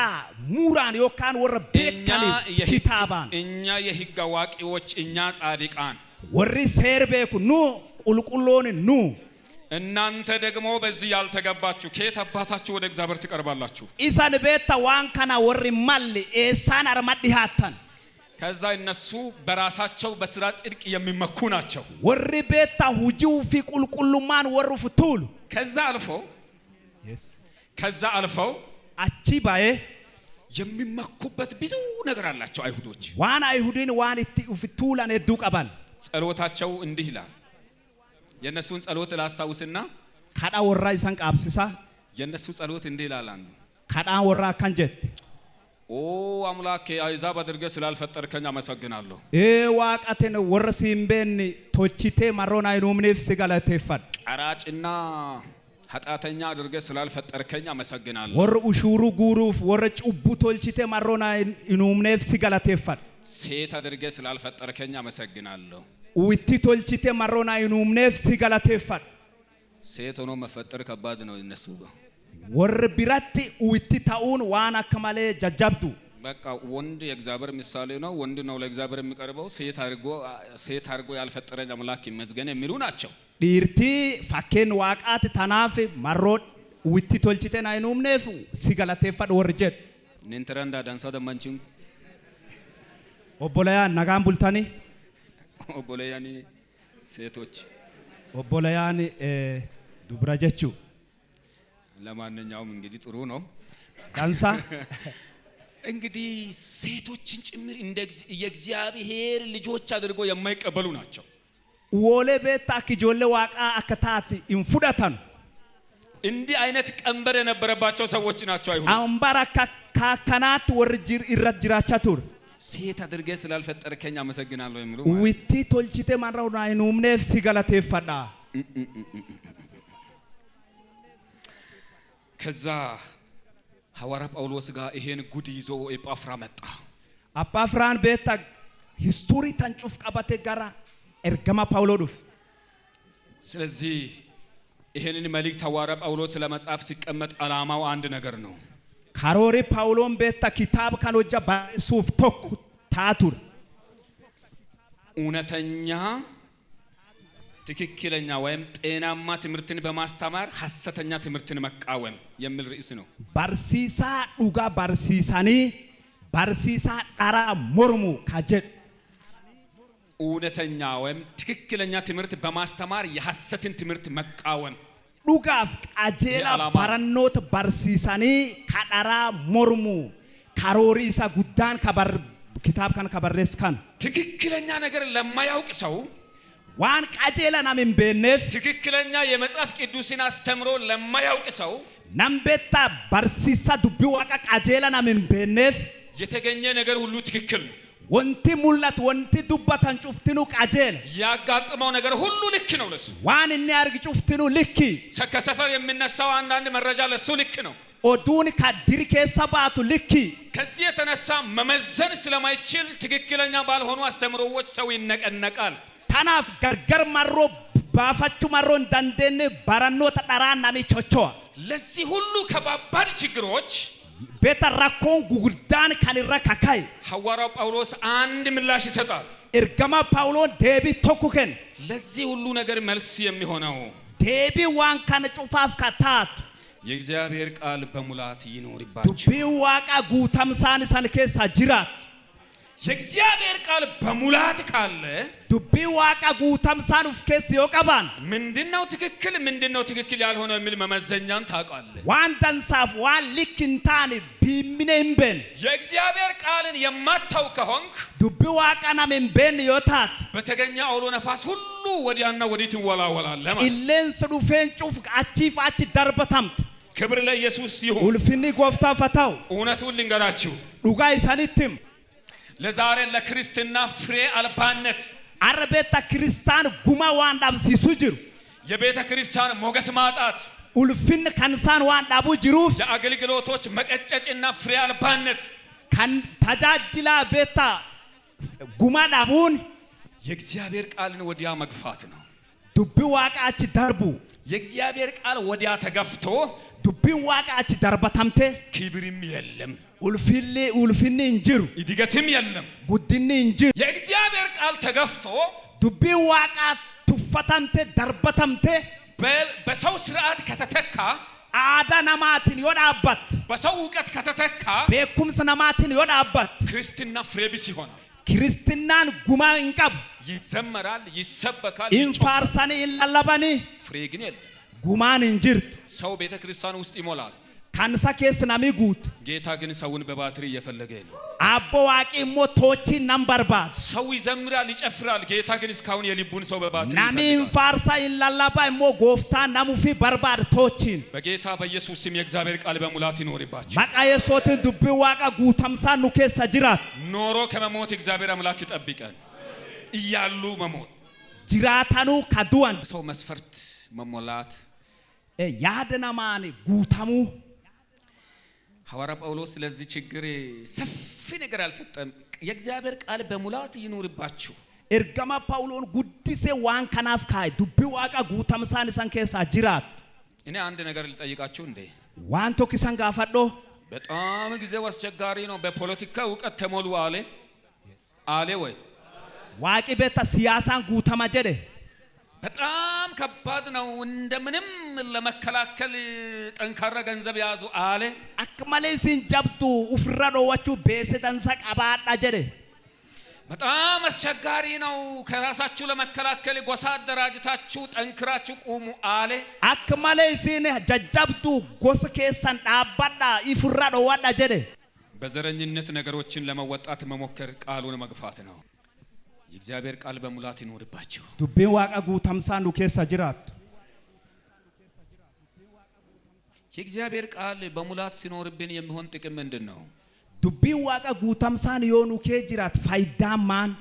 ሙራን ዮካን ወረ ቤካኒ ኪታባን እኛ የሕግ አዋቂዎች እኛ ጻድቃን ወሪ ሰርቤኩ ኑ ቁልቁሎን ኑ እናንተ ደግሞ በዚህ ያልተገባችሁ ከየት አባታችሁ ወደ እግዚአብሔር ትቀርባላችሁ ኢሳን ቤታ ዋንካና ወሪ ማል ኤሳን አርማዲ ሃታን ከዛ እነሱ በራሳቸው በስራ ጽድቅ የሚመኩ ናቸው ወሪ ቤታ ሁጂው ፊ ቁልቁሉማን ወሩ ፍቱል ከዛ አልፎ አቺ ባዬ የሚመኩበት ብዙ ነገር አላቸው አይሁዶች ዋን አይሁዲን ዋን እቲ ፍቱላን እዱ ቀባል ጸሎታቸው እንዲህ ይላል የነሱን ጸሎት ላስታውስና ካዳ ወራ ይሳን ቃብስሳ የነሱ ጸሎት እንዲህ ይላል አንዱ ካዳ ወራ ካንጀት ኦ አምላኬ አይዛብ አድርገህ ስላልፈጠርከኝ አመሰግናለሁ ዋቃተን ወርሲምበን ቶቺቴ ማሮና አይኖምኔፍ ሲጋላቴፋድ ቀራጭና ኃጢአተኛ አድርገህ ስላልፈጠርከኝ አመሰግናለሁ ወር ኡሹሩ ጉሩፍ ወር ጩቡ ቶልቺቴ ማሮና አይኖምኔፍ ሲጋላቴፋድ ሴት አድርገህ ስላልፈጠርከኝ አመሰግናለሁ ዊቲ ቶልቺቴ ማሮና አይኖምኔፍ ሲጋላቴፋድ ሴት ሆኖ መፈጠር ከባድ ነው እነሱ ወር ቢራቲ ዊቲ ታውን ዋና ከማለ ጃጃብዱ በቃ ወንድ የእግዚአብሔር ምሳሌ ነው ወንድ ነው ለእግዚአብሔር የሚቀርበው ሴት አድርጎ ያልፈጠረኝ አምላክ ይመስገን የሚሉ ናቸው ዲርቲ ፋኬን ዋቃት ታናፍ ማሮድ ዊቲ ቶልቺቴን አይኖምኔፍ ሲጋላቴፋድ ወርጀት ንንትረንዳ ዳንሳ ደማንቺን ኦቦላያ ናጋም ቡልታኒ ኦቦላያኒ ሴቶች ኦቦላያኒ ዱብራጀቹ ለማንኛውም እንግዲህ ጥሩ ነው ዳንሳ እንግዲህ ሴቶችን ጭምር እንደ የእግዚአብሔር ልጆች አድርጎ የማይቀበሉ ናቸው ወለ ቤታ ከጆለ ዋቃ አከታት እንፉዳታን እንዲህ አይነት ቀንበር የነበረባቸው ሰዎች ናቸው አይሁን አምባራካ ካካናት ወርጅር ይረጅራቻቱር ሴት አድርገህ ስላልፈጠርከኝ አመሰግናለሁ የሚሉ ዊቲ ቶልቺቴ ማራውና አይኑምኔፍ ሲጋላቴፋዳ ከዛ ሐዋርያ ጳውሎስ ጋር ይሄን ጉድ ይዞ ኤጳፍራ መጣ አጳፍራን ቤታ ሂስቶሪ ታንጩፍ ቀባቴ ጋራ ኤርገማ ጳውሎስ ስለዚህ ይሄንን መልእክት ሐዋርያ ጳውሎስ ለመጻፍ ሲቀመጥ ዓላማው አንድ ነገር ነው ካሮሪ ጳውሎን ቤታ ኪታብ ካኖጃ ባሱፍ ቶክ ታቱር እውነተኛ ትክክለኛ ወይም ጤናማ ትምህርትን በማስተማር ሐሰተኛ ትምህርትን መቃወም የሚል ርዕስ ነው ባርሲሳ ዱጋ ባርሲሳኒ ባርሲሳ ዳራ ሞርሙ ካጀት እውነተኛ ወይም ትክክለኛ ትምህርት በማስተማር የሐሰትን ትምህርት መቃወም ዱጋፍ ቃጀላ ባራኖት ባርሲሳኒ ካዳራ ሞርሙ ካሮሪሳ ጉዳን ካባር ኪታብ ካን ካባረስካን ትክክለኛ ነገር ለማያውቅ ሰው ዋን ቃጀላ ናምን በነፍ ትክክለኛ የመጽሐፍ ቅዱስን አስተምሮ ለማያውቅ ሰው ናምቤታ ባርሲሳ ዱቢ ዋቃ ቃጀላ ናምን በነፍ የተገኘ ነገር ሁሉ ትክክል ወንቲ ሙላት ወንቲ ዱባታን ጩፍትኑ ቃጀል ያጋጥመው ነገር ሁሉ ልክ ነው ለሱ ዋን እንያርግ ጩፍትኑ ልክ ከሰፈር የሚነሳው አንዳንድ መረጃ ለሱ ልክ ነው ኦዱን ከድሪ ከሰባቱ ልክ ከዚህ የተነሳ መመዘን ስለማይችል ትክክለኛ ባልሆኑ አስተምሮዎች ሰው ይነቀነቃል ታናፍ ገርገር ማሮ ባፋቹ ማሮ እንዳንደነ ባራኖ ተጠራና ነቾቾ ለዚህ ሁሉ ከባባድ ችግሮች በተራኮን ጉጉዳን ካንራካካይ ሐዋርያው ጳውሎስ አንድ ምላሽ ይሰጣል እርገማ ጳውሎስ ደቢ ተኩከን ለዚህ ሁሉ ነገር መልስ የሚሆነው ደቢ ዋን ካን ጩፋፍ ካታት የእግዚአብሔር ቃል በሙላት ይኖርባችሁ ቢዋቃ ጉታምሳን ሰንከሳ ጅራት የእግዚአብሔር ቃል በሙላት ካለ ቢዋቃ ጉታምሳን ፍከስ ይወቀባን ምንድነው ትክክል ያልሆነ የሚል መመዘኛን ታውቃለህ ዋን ዳንሳፍ ዋን ሊክንታን ቢሚነምበን የእግዚአብሔር ቃልን የማታው ከሆንክ ቢዋቃና መንበን ይወታት በተገኘ አውሎ ነፋስ ሁሉ ወዲያና ወዲህ ትወላወላለህ ማለት ኢሌንስ ዱፌን ጩፍ አቺፍ አቺ ደርበታምት ክብር ለኢየሱስ ይሁን ኡልፍኒ ጎፍታ ፈታው እውነቱን ልንገራችሁ ዱጋይ ሰኒትም ለዛሬ ለክርስትና ፍሬ አልባነት አረቤታ ክርስቲያን ጉማ ዋንዳብ ሲሱጅሩ የቤተ ክርስቲያን ሞገስ ማጣት ኡልፍን ካንሳን ዋንዳቡ ጅሩፍ የአገልግሎቶች መቀጨጭና ፍሬ አልባነት ካን ተጃጅላ ቤታ ጉማ ዳቡን የእግዚአብሔር ቃልን ወዲያ መግፋት ነው ዱቢ ዋቃች ደርቡ የእግዚአብሔር ቃል ወዲያ ተገፍቶ ዱቢ ዋቃች ደርበታምቴ ክብርም የለም ኡልፍኒ እንጅሩ ይድገትም የለም ጉድኒ እንጅሩ የእግዚአብሔር ቃል ተገፍቶ ዱቢ ዋቃ ቱፈታምቴ ደርበታምቴ በሰው ስርዓት ከተተካ አዳ ነማትን ይወዳባት በሰው ዕውቀት ከተተካ በኩምስ ነማትን ይወዳባት ክርስትና ፍሬ ቢስ ይሆናል ክርስትናን ጉማ እንቀብ ይዘመራል ይሰበካል ኢንፋርሳኒ ኢላላባኒ ፍሬ ግን የለም ጉማን እንጅርት ሰው ቤተ ክርስቲያን ውስጥ ይሞላል ካንሳ ኬስ ናሚጉት ጌታ ግን ሰውን በባትሪ እየፈለገ ነው አቦ ዋቂ ሞቶቺ ነምበርባት ሰው ይዘምራል ይጨፍራል ጌታ ግን እስካሁን የልቡን ሰው በባትሪ ናሚ ኢንፋርሳ ኢላላባ ሞ ጎፍታ ናሙፊ በርባድ ቶቺን በጌታ በኢየሱስ ስም የእግዚአብሔር ቃል በሙላት ይኖርባችሁ ማቃየሶትን ዱቢ ዋቃ ጉተምሳ ኑኬስ ጅራት ኖሮ ከመሞት እግዚአብሔር አምላክ ይጠብቀን እያሉ መሞት ጅራታኑ ካዱዋን ሰው መስፈርት መሞላት ያደናማን ጉተሙ ሐዋርያ ጳውሎስ ለዚህ ችግር ሰፊ ነገር አልሰጠም የእግዚአብሔር ቃል በሙላት ይኖርባችሁ እርገማ ጳውሎን ጉዲሴ ዋን ከናፍ ካይ ዱቢ ዋቃ ጉተምሳን ሰንከሳ ጅራት እኔ አንድ ነገር ልጠይቃችሁ እንዴ ዋን ቶኪሰን ጋፈዶ በጣም ጊዜው አስቸጋሪ ነው በፖለቲካ ዕውቀት ተሞሉ አለ ወይ ዋቂ ቤታ ሲያሳን ጉተማ ጀደ በጣም ከባድ ነው እንደምንም ለመከላከል ጠንካራ ገንዘብ ያዙ አለ አክማሌ ሲንጀብቱ ኡፍራዶ ወቹ በሰተንሳ ቀባዳ ጀደ በጣም አስቸጋሪ ነው ከራሳችሁ ለመከላከል ጎሳ አደራጅታችሁ ጠንክራችሁ ቁሙ አለ አክማሌ ሲነ ጀጀብቱ ጎስ ከሰን ዳባዳ ይፍራዶ ዋዳ ጀደ በዘረኝነት ነገሮችን ለመወጣት መሞከር ቃሉን መግፋት ነው የእግዚአብሔር ቃል በሙላት ይኖርባችሁ ዱቤን ዋቃ ጉተምሳን ዱኬሳ ጅራት የእግዚአብሔር ቃል በሙላት ሲኖርብን የሚሆን ጥቅም ምንድነው ዱቤን ዋቃ ጉተምሳን የሆኑ ከጅራት ፋይዳማን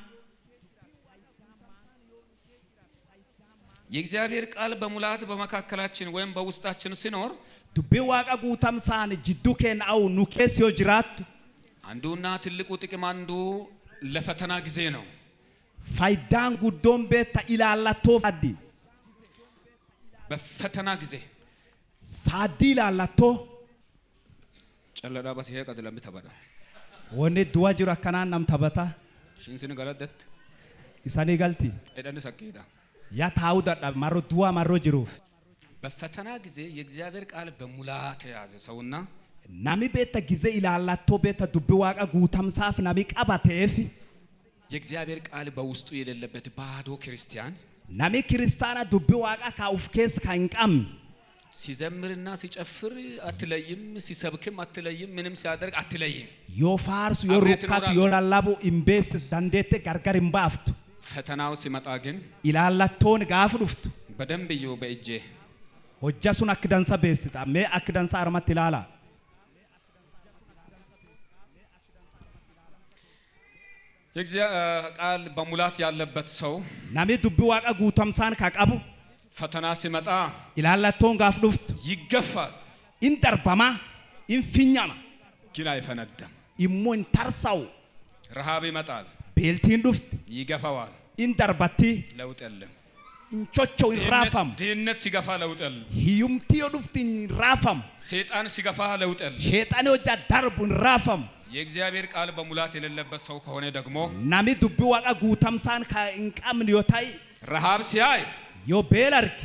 የእግዚአብሔር ቃል በሙላት በመካከላችን ወይም በውስጣችን ሲኖር ዱቤን ዋቃ ጉተምሳን ጅዱኬን አው ኑኬስ ጅራት አንዱና ትልቁ ጥቅም አንዱ ለፈተና ጊዜ ነው ፋይዳን ጉዶም ቤታ ኢላላቶ ፋዲ በፈተና ጊዜ ሳዲ ኢላላቶ ጨለዳ በሲሄ ቀድለም ተበዳ ወኔ ዱዋጅራ ከናን ነም ተበታ ሽንስን ገለደት ኢሳኔ ገልቲ ኤደን ሰከዳ ያ ታውዳ ማሮ ዱዋ ማሮ ጅሩፍ በፈተና ጊዜ የእግዚአብሔር ቃል በሙላት ያዘ ሰውና ናሚ ቤታ ጊዜ ኢላላቶ ቤታ ዱቢ ዋቃ ጉተምሳፍ ናሚ ቀባቴፍ የእግዚአብሔር ቃል በውስጡ የሌለበት ባዶ ክርስቲያን ናሚ ክርስቲያና ዱቢ ዋቃ ካውፍኬስ ካንቀም ሲዘምርና ሲጨፍር አትለይም ሲሰብክም አትለይም ምንም ሲያደርግ አትለይም ዮፋርስ ዮሩካት ዮላላቡ ኢምቤስ ዳንዴቴ ጋርጋር ኢምባፍቱ ፈተናው ሲመጣ ግን ኢላላቶን ጋፍዱፍቱ በደንብ ይው በእጄ ሆጃሱን አክዳንሳ ቤስታ ሜ አክዳንሳ አርማት ኢላላ የእግዚአብሔር ቃል በሙላት ያለበት ሰው ናሚ ዱቢ ዋቃ ጉተምሳን ካቀቡ ፈተና ሲመጣ ኢላላቶን ጋፍዱፍቱ ይገፋል ኢንተርባማ infinyama ግን አይፈነዳም immoo hin tarsaa'u ረሃብ ይመጣል beeltiin dhufti ይገፋዋል in darbatti ለውጥ የለም inchocho irraafam ድህነት ሲገፋ ለውጥ የለም hiyumtii yoo dhufti irraafam ሰይጣን ሲገፋ ለውጥ የለም sheexani hojjaa darbu irraafam የእግዚአብሔር ቃል በሙላት የሌለበት ሰው ከሆነ ደግሞ nami dubbii waaqa guutamsaan ka hin qabne yoo ta'e ረሃብ ሲያይ yoo beela arge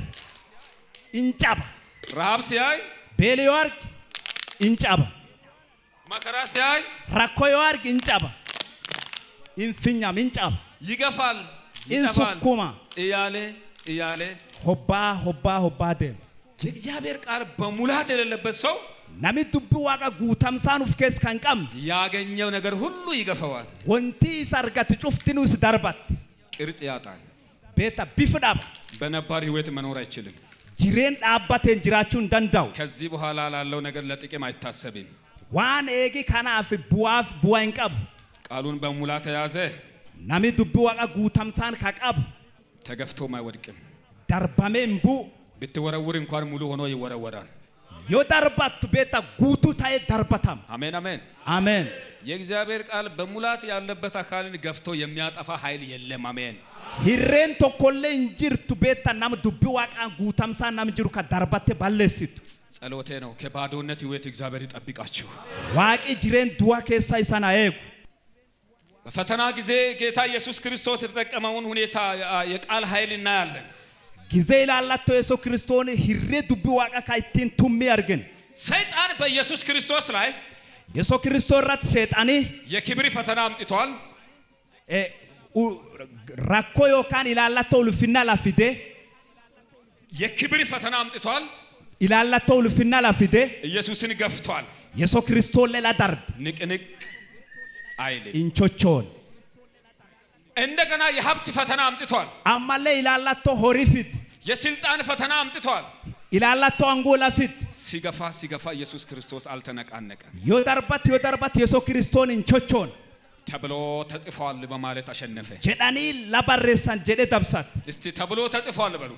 in caba ረሃብ ሲያይ beela yoo arge in caba መከራ ሲያይ rakkoo yoo arge in caba in finyam in caba ይገፋል in sukkuma እያለ hobbaa deema የእግዚአብሔር ቃል በሙላት የሌለበት ሰው nami dubbii waaqa guutamsaan uf keessa kan qabne ያገኘው ነገር ሁሉ ይገፋዋል wanti isa argate cuftinuu is darbatti ቅርጽ ያጣል beeta bifa dhaba በነባር ህይወት መኖር አይችልም jireen dhaabbateen jiraachuu hin danda'u ከዚህ በኋላ ላለው ነገር ለጥቅም አይታሰብም waan eegi kanaaf bu'aa hin qabu ቃሉን በሙላት የያዘ nami dubbii waaqa guutamsaan ka qabu ተገፍቶም አይወድቅም darbamee hin bu'u ብትወረውር እንኳን ሙሉ ሆኖ ይወረወራል yoo darbattu beeta guutuu ta'ee darbatama አሜን አሜን አሜን የእግዚአብሔር ቃል በሙላት ያለበት አካልን ገፍቶ የሚያጠፋ ኃይል የለም አሜን hirreen tokkollee hin jirtu beeta nama dubbii waaqaan guutamsaan nam jiru ka darbatte balleessitu ጸሎቴ ነው ከባዶነት ህይወት እግዚአብሔር ይጠብቃችሁ waaqi jireen du'a keessa isaan eegu በፈተና ጊዜ ጌታ ኢየሱስ ክርስቶስ የተጠቀመውን ሁኔታ የቃል ኃይል እናያለን ጊዜ ይላላቶ ኢየሱስ ክርስቶስ hirree dubbii waaqa ka ittiin tummii argin ሰይጣን በኢየሱስ ክርስቶስ ላይ ኢየሱስ ክርስቶስ ራት ሰይጣኒ የክብር ፈተና አምጥቷል rakkoo yookaan ilaallattoo ulfinna lafide የክብር ፈተና አምጥቷል ilaallattoo ulfinna lafide ኢየሱስን ገፍቷል ኢየሱስ ክርስቶስ ሌላ ዳርብ ንቅንቅ አይልም እንቾቾን እንደገና የሀብት ፈተና አምጥቷል አማለ ilaallattoo horiifid የስልጣን ፈተና አምጥቷል ilaallattoo angolafid ሲገፋ ኢየሱስ ክርስቶስ አልተነቃነቀም yoo darbat ኢየሱስ ክርስቶስ እንቾቾን ተብሎ ተጽፏል በማለት አሸነፈ jedhani labarreessan jedhe dabsat እስቲ ተብሎ ተጽፏል በሉ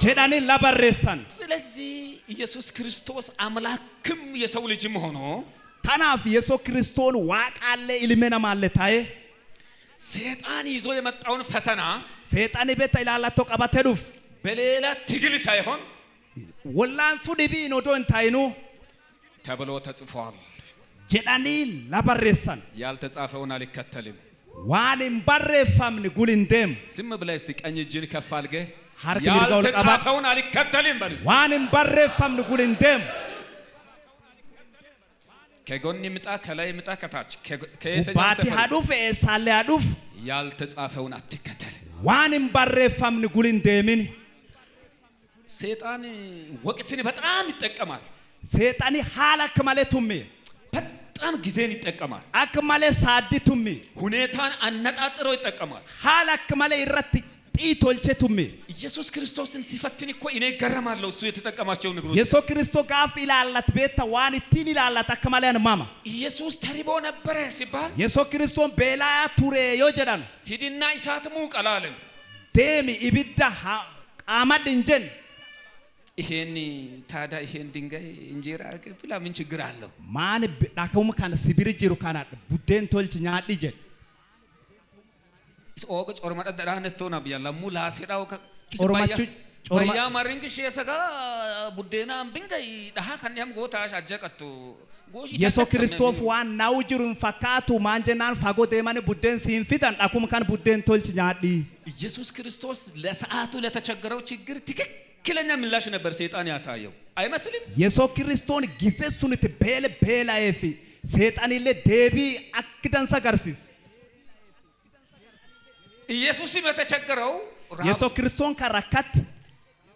jedhani labarreessan ስለዚህ ኢየሱስ ክርስቶስ አምላክም የሰው ልጅም ሆኖ tanaaf ኢየሱስ ክርስቶስ waaqalle ilme namalle tae ሰይጣን ይዞ የመጣውን ፈተና ሰይጣን ቤታ ilaallattoo qabatee dhuf በሌላ ትግል ሳይሆን ወላንሱ ዲቢን ኦዶን ታይኑ ተብሎ ተጽፏል jedhani labarreessan ያልተጻፈውን አልከተልም waan hin barreeffamne gulindeem ዝም ብለህ እስቲ ቀኝ እጅን ከፍ አድርገህ harki mirgaውን qaba ያልተጻፈውን አልከተልም በል waan hin barreeffamne gulindeem ከጎን ይምጣ ከላይ ይምጣ ከታች ከየትኛው ባቲ ሰፈር ሀዱፍ ኤሳለ ሀዱፍ ያልተጻፈውን አትከተል waan hin barreeffamne gulindeemin ሰይጣን ወቅትን በጣም ይጠቀማል ሰይጣን haala akka malee tumme በጣም ጊዜን ይጠቀማል akka malee saaddi tumme ሁኔታን አነጣጥሮ ይጠቀማል haala akka malee irratti xiitolche tumme ኢየሱስ ክርስቶስን ሲፈትን እኮ እኔ ገረማለሁ እሱ የተጠቀማቸው ንግሮች ኢየሱስ ክርስቶስ ጋፍ ilaallat beetta waan ittiin ilaallat akka malee anmama ኢየሱስ ተርቦ ነበረ ሲባል ኢየሱስ ክርስቶስ beelaa ture yoo jedhan ሂድና እሳት ሙቅ አላለም deemi ibidda qaamad injen ይሄን ታዳ ይሄን ድንጋይ እንጀራ አርገ ብላ ምን ችግር አለው ማን ዳከውም ካን ሲቢር ጅሩ ካና ቡዴን ቶልች ኛዲ ጀ ኦቅ ጾርማ ደራነት ቶና ቢያላ ሙላ ሲዳው ጾርማቹ ጾርማ ማሪንግ ሸሰጋ ቡዴና ብንጋይ ዳሃ ካንያም ጎታ አጀቀቱ ጎሽ ኢየሱስ ክርስቶስ ዋን ናው ጅሩን ፈካቱ ማንጀናን ፋጎ ደማነ ቡዴን ሲንፊዳን ዳኩም ካን ቡዴን ቶልች ኛዲ ኢየሱስ ክርስቶስ ለሰዓቱ ለተቸገረው ችግር ትክክለኛ ምላሽ ነበር ሰይጣን ያሳየው አይመስልም ኢየሱስ ክርስቶስ ጊዜሱንት ቤላኤፊ ሰይጣን ይለ ዴቢ አክዳንሳ ጋርሲስ ኢየሱስ የተቸገረው ኢየሱስ ክርስቶስ ካራካት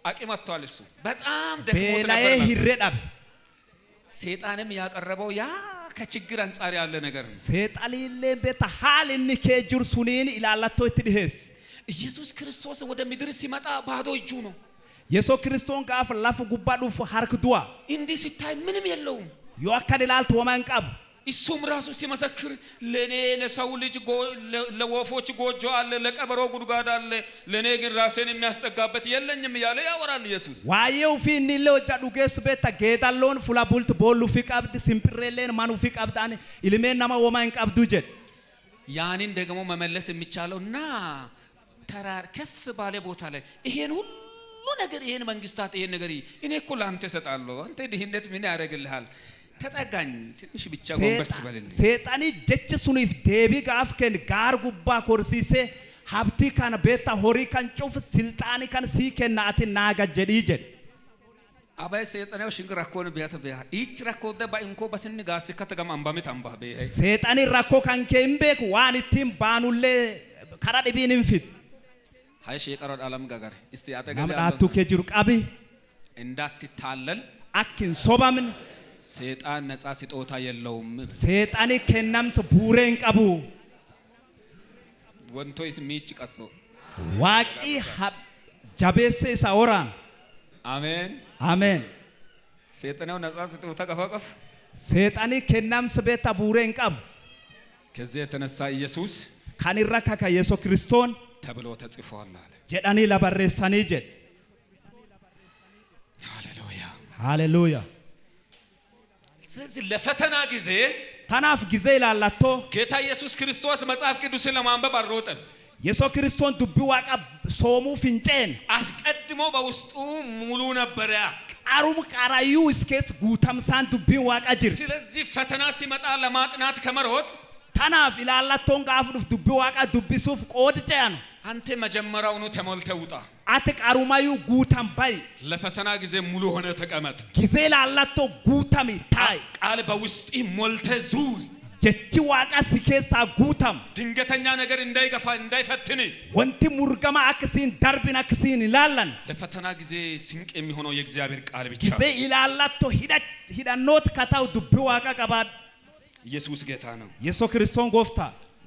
አቂማቷል እሱ በጣም ደክሞት ነበር ቤላኤ ይረዳብ ሰይጣንም ያቀረበው ያ ከችግር አንፃር ያለ ነገር ነው ሰይጣን ይለ ቤታ ሃል እንከጅር ሱኒን ኢላላቶ ትዲሄስ ኢየሱስ ክርስቶስ ወደ ምድር ሲመጣ ባዶ እጁ ነው ኢየሱስ ክርስቶስ ጋፍ ላፍ ጉባዱ ሐርክ ዱዋ እንዲህ ሲታይ ምንም የለውም ዮአካን ኢላልት ወማንቀብ እሱም ራሱ ሲመሰክር ለኔ ለሰው ልጅ ለወፎች ጎጆ አለ ለቀበሮ ጉድጓድ አለ ለኔ ግን ራሴን የሚያስጠጋበት የለኝም ያለ ያወራል ኢየሱስ ዋየው ፊኒ ለወጃ ዱጌስ ቤታ ጌዳሎን ፉላቡልት ቦሉ ፊቃብድ ሲምፕሬሌን ማኑ ፊቃብዳን ኢልሜናማ ወማን ቀብዱ ጀድ ያንን ደግሞ መመለስ የሚቻለውና ተራር ከፍ ባለ ቦታ ላይ ይሄን ሁሉ ነገር ይሄን መንግስታት ይሄን ነገር እኔ እኮ ላንተ ሰጣለሁ አንተ ድህነት ምን ያደርግልሃል ተጠጋኝ ትንሽ ብቻ ጎንበስ በልልኝ ሰይጣኒ ጀች ሱኒፍ ዴቢ ጋፍከን ጋር ጉባ ኮርሲሴ ሀብቲ ካን ቤታ ሆሪ ካን ጩፍ ስልጣኒ ካን ሲከና አቲ ናጋጀዲ ጀድ አባይ ሰይጣኔው ሽንግራ ኮን ቢያተ ቢያ ኢች ረኮደ ባንኮ በስኒ ጋስ ከተገም አንባሜት አንባ በ ሰይጣኒ ረኮ ካን ከምቤክ ዋንቲም ባኑሌ ካራዲ ቢንም ፊት ሃይ ሸይጣን ዓለም ጋር እስቲ አጠገብ አምዳቱ ከጅሩ ቀቢ እንዳትታለል አኪን ሶባምን ሰይጣን ነፃ ስጦታ የለውም ሰይጣኒ ከናምስ ቡሬን ቀቡ ወንቶይስ ሚጭ ቀሶ ዋቂ ጃቤሴ ሳወራን አሜን አሜን ሰይጣኔው ነፃ ስጦታ ቀፋቀፍ ሰይጣኒ ከናምስ ቤታ ቡሬን ቀብ ከዚህ የተነሳ ኢየሱስ ካኒራካ ከኢየሱስ ክርስቶስ ተብሎ ተጽፏል አለ ጀዳኒ ለበረሳኒ ጀድ ሃሌሉያ ሃሌሉያ ስለዚህ ለፈተና ጊዜ ታናፍ ጊዜ ይላልአቶ ጌታ ኢየሱስ ክርስቶስ መጽሐፍ ቅዱስን ለማንበብ አልሮጠም ኢየሱስ ክርስቶስ ዱቢ ዋቃ ሶሙ ፍንጨን አስቀድሞ በውስጡ ሙሉ ነበር ቃሩም ቃራዩ እስከስ ጉተምሳን ዱቢ ዋቃ ጅር ስለዚህ ፈተና ሲመጣ ለማጥናት ከመሮጥ ታናፍ ይላልአቶን ጋፍዱፍ ዱቢ ዋቃ ዱቢ ሱፍ ቆድጨን አንተ መጀመሪያውኑ ተሞልተህ ውጣ አተ ቃሩማዩ ጉተም ባይ ለፈተና ጊዜ ሙሉ ሆነ ተቀመጥ ጊዜ ላላቶ ጉተም ታይ ቃል በውስጥ ሞልተህ ዙር ጀቺ ዋቃ ሲከሳ ጉተም ድንገተኛ ነገር እንዳይገፋ እንዳይፈትን ወንቲ ሙርገማ አክሲን ዳርቢና አክሲን ይላልን ለፈተና ጊዜ ስንቅ የሚሆነው የእግዚአብሔር ቃል ብቻ ጊዜ ይላልአቶ ሂዳኖት ከታው ዱቢ ዋቃ ቀባድ ኢየሱስ ጌታ ነው ኢየሱስ ክርስቶስ ጎፍታ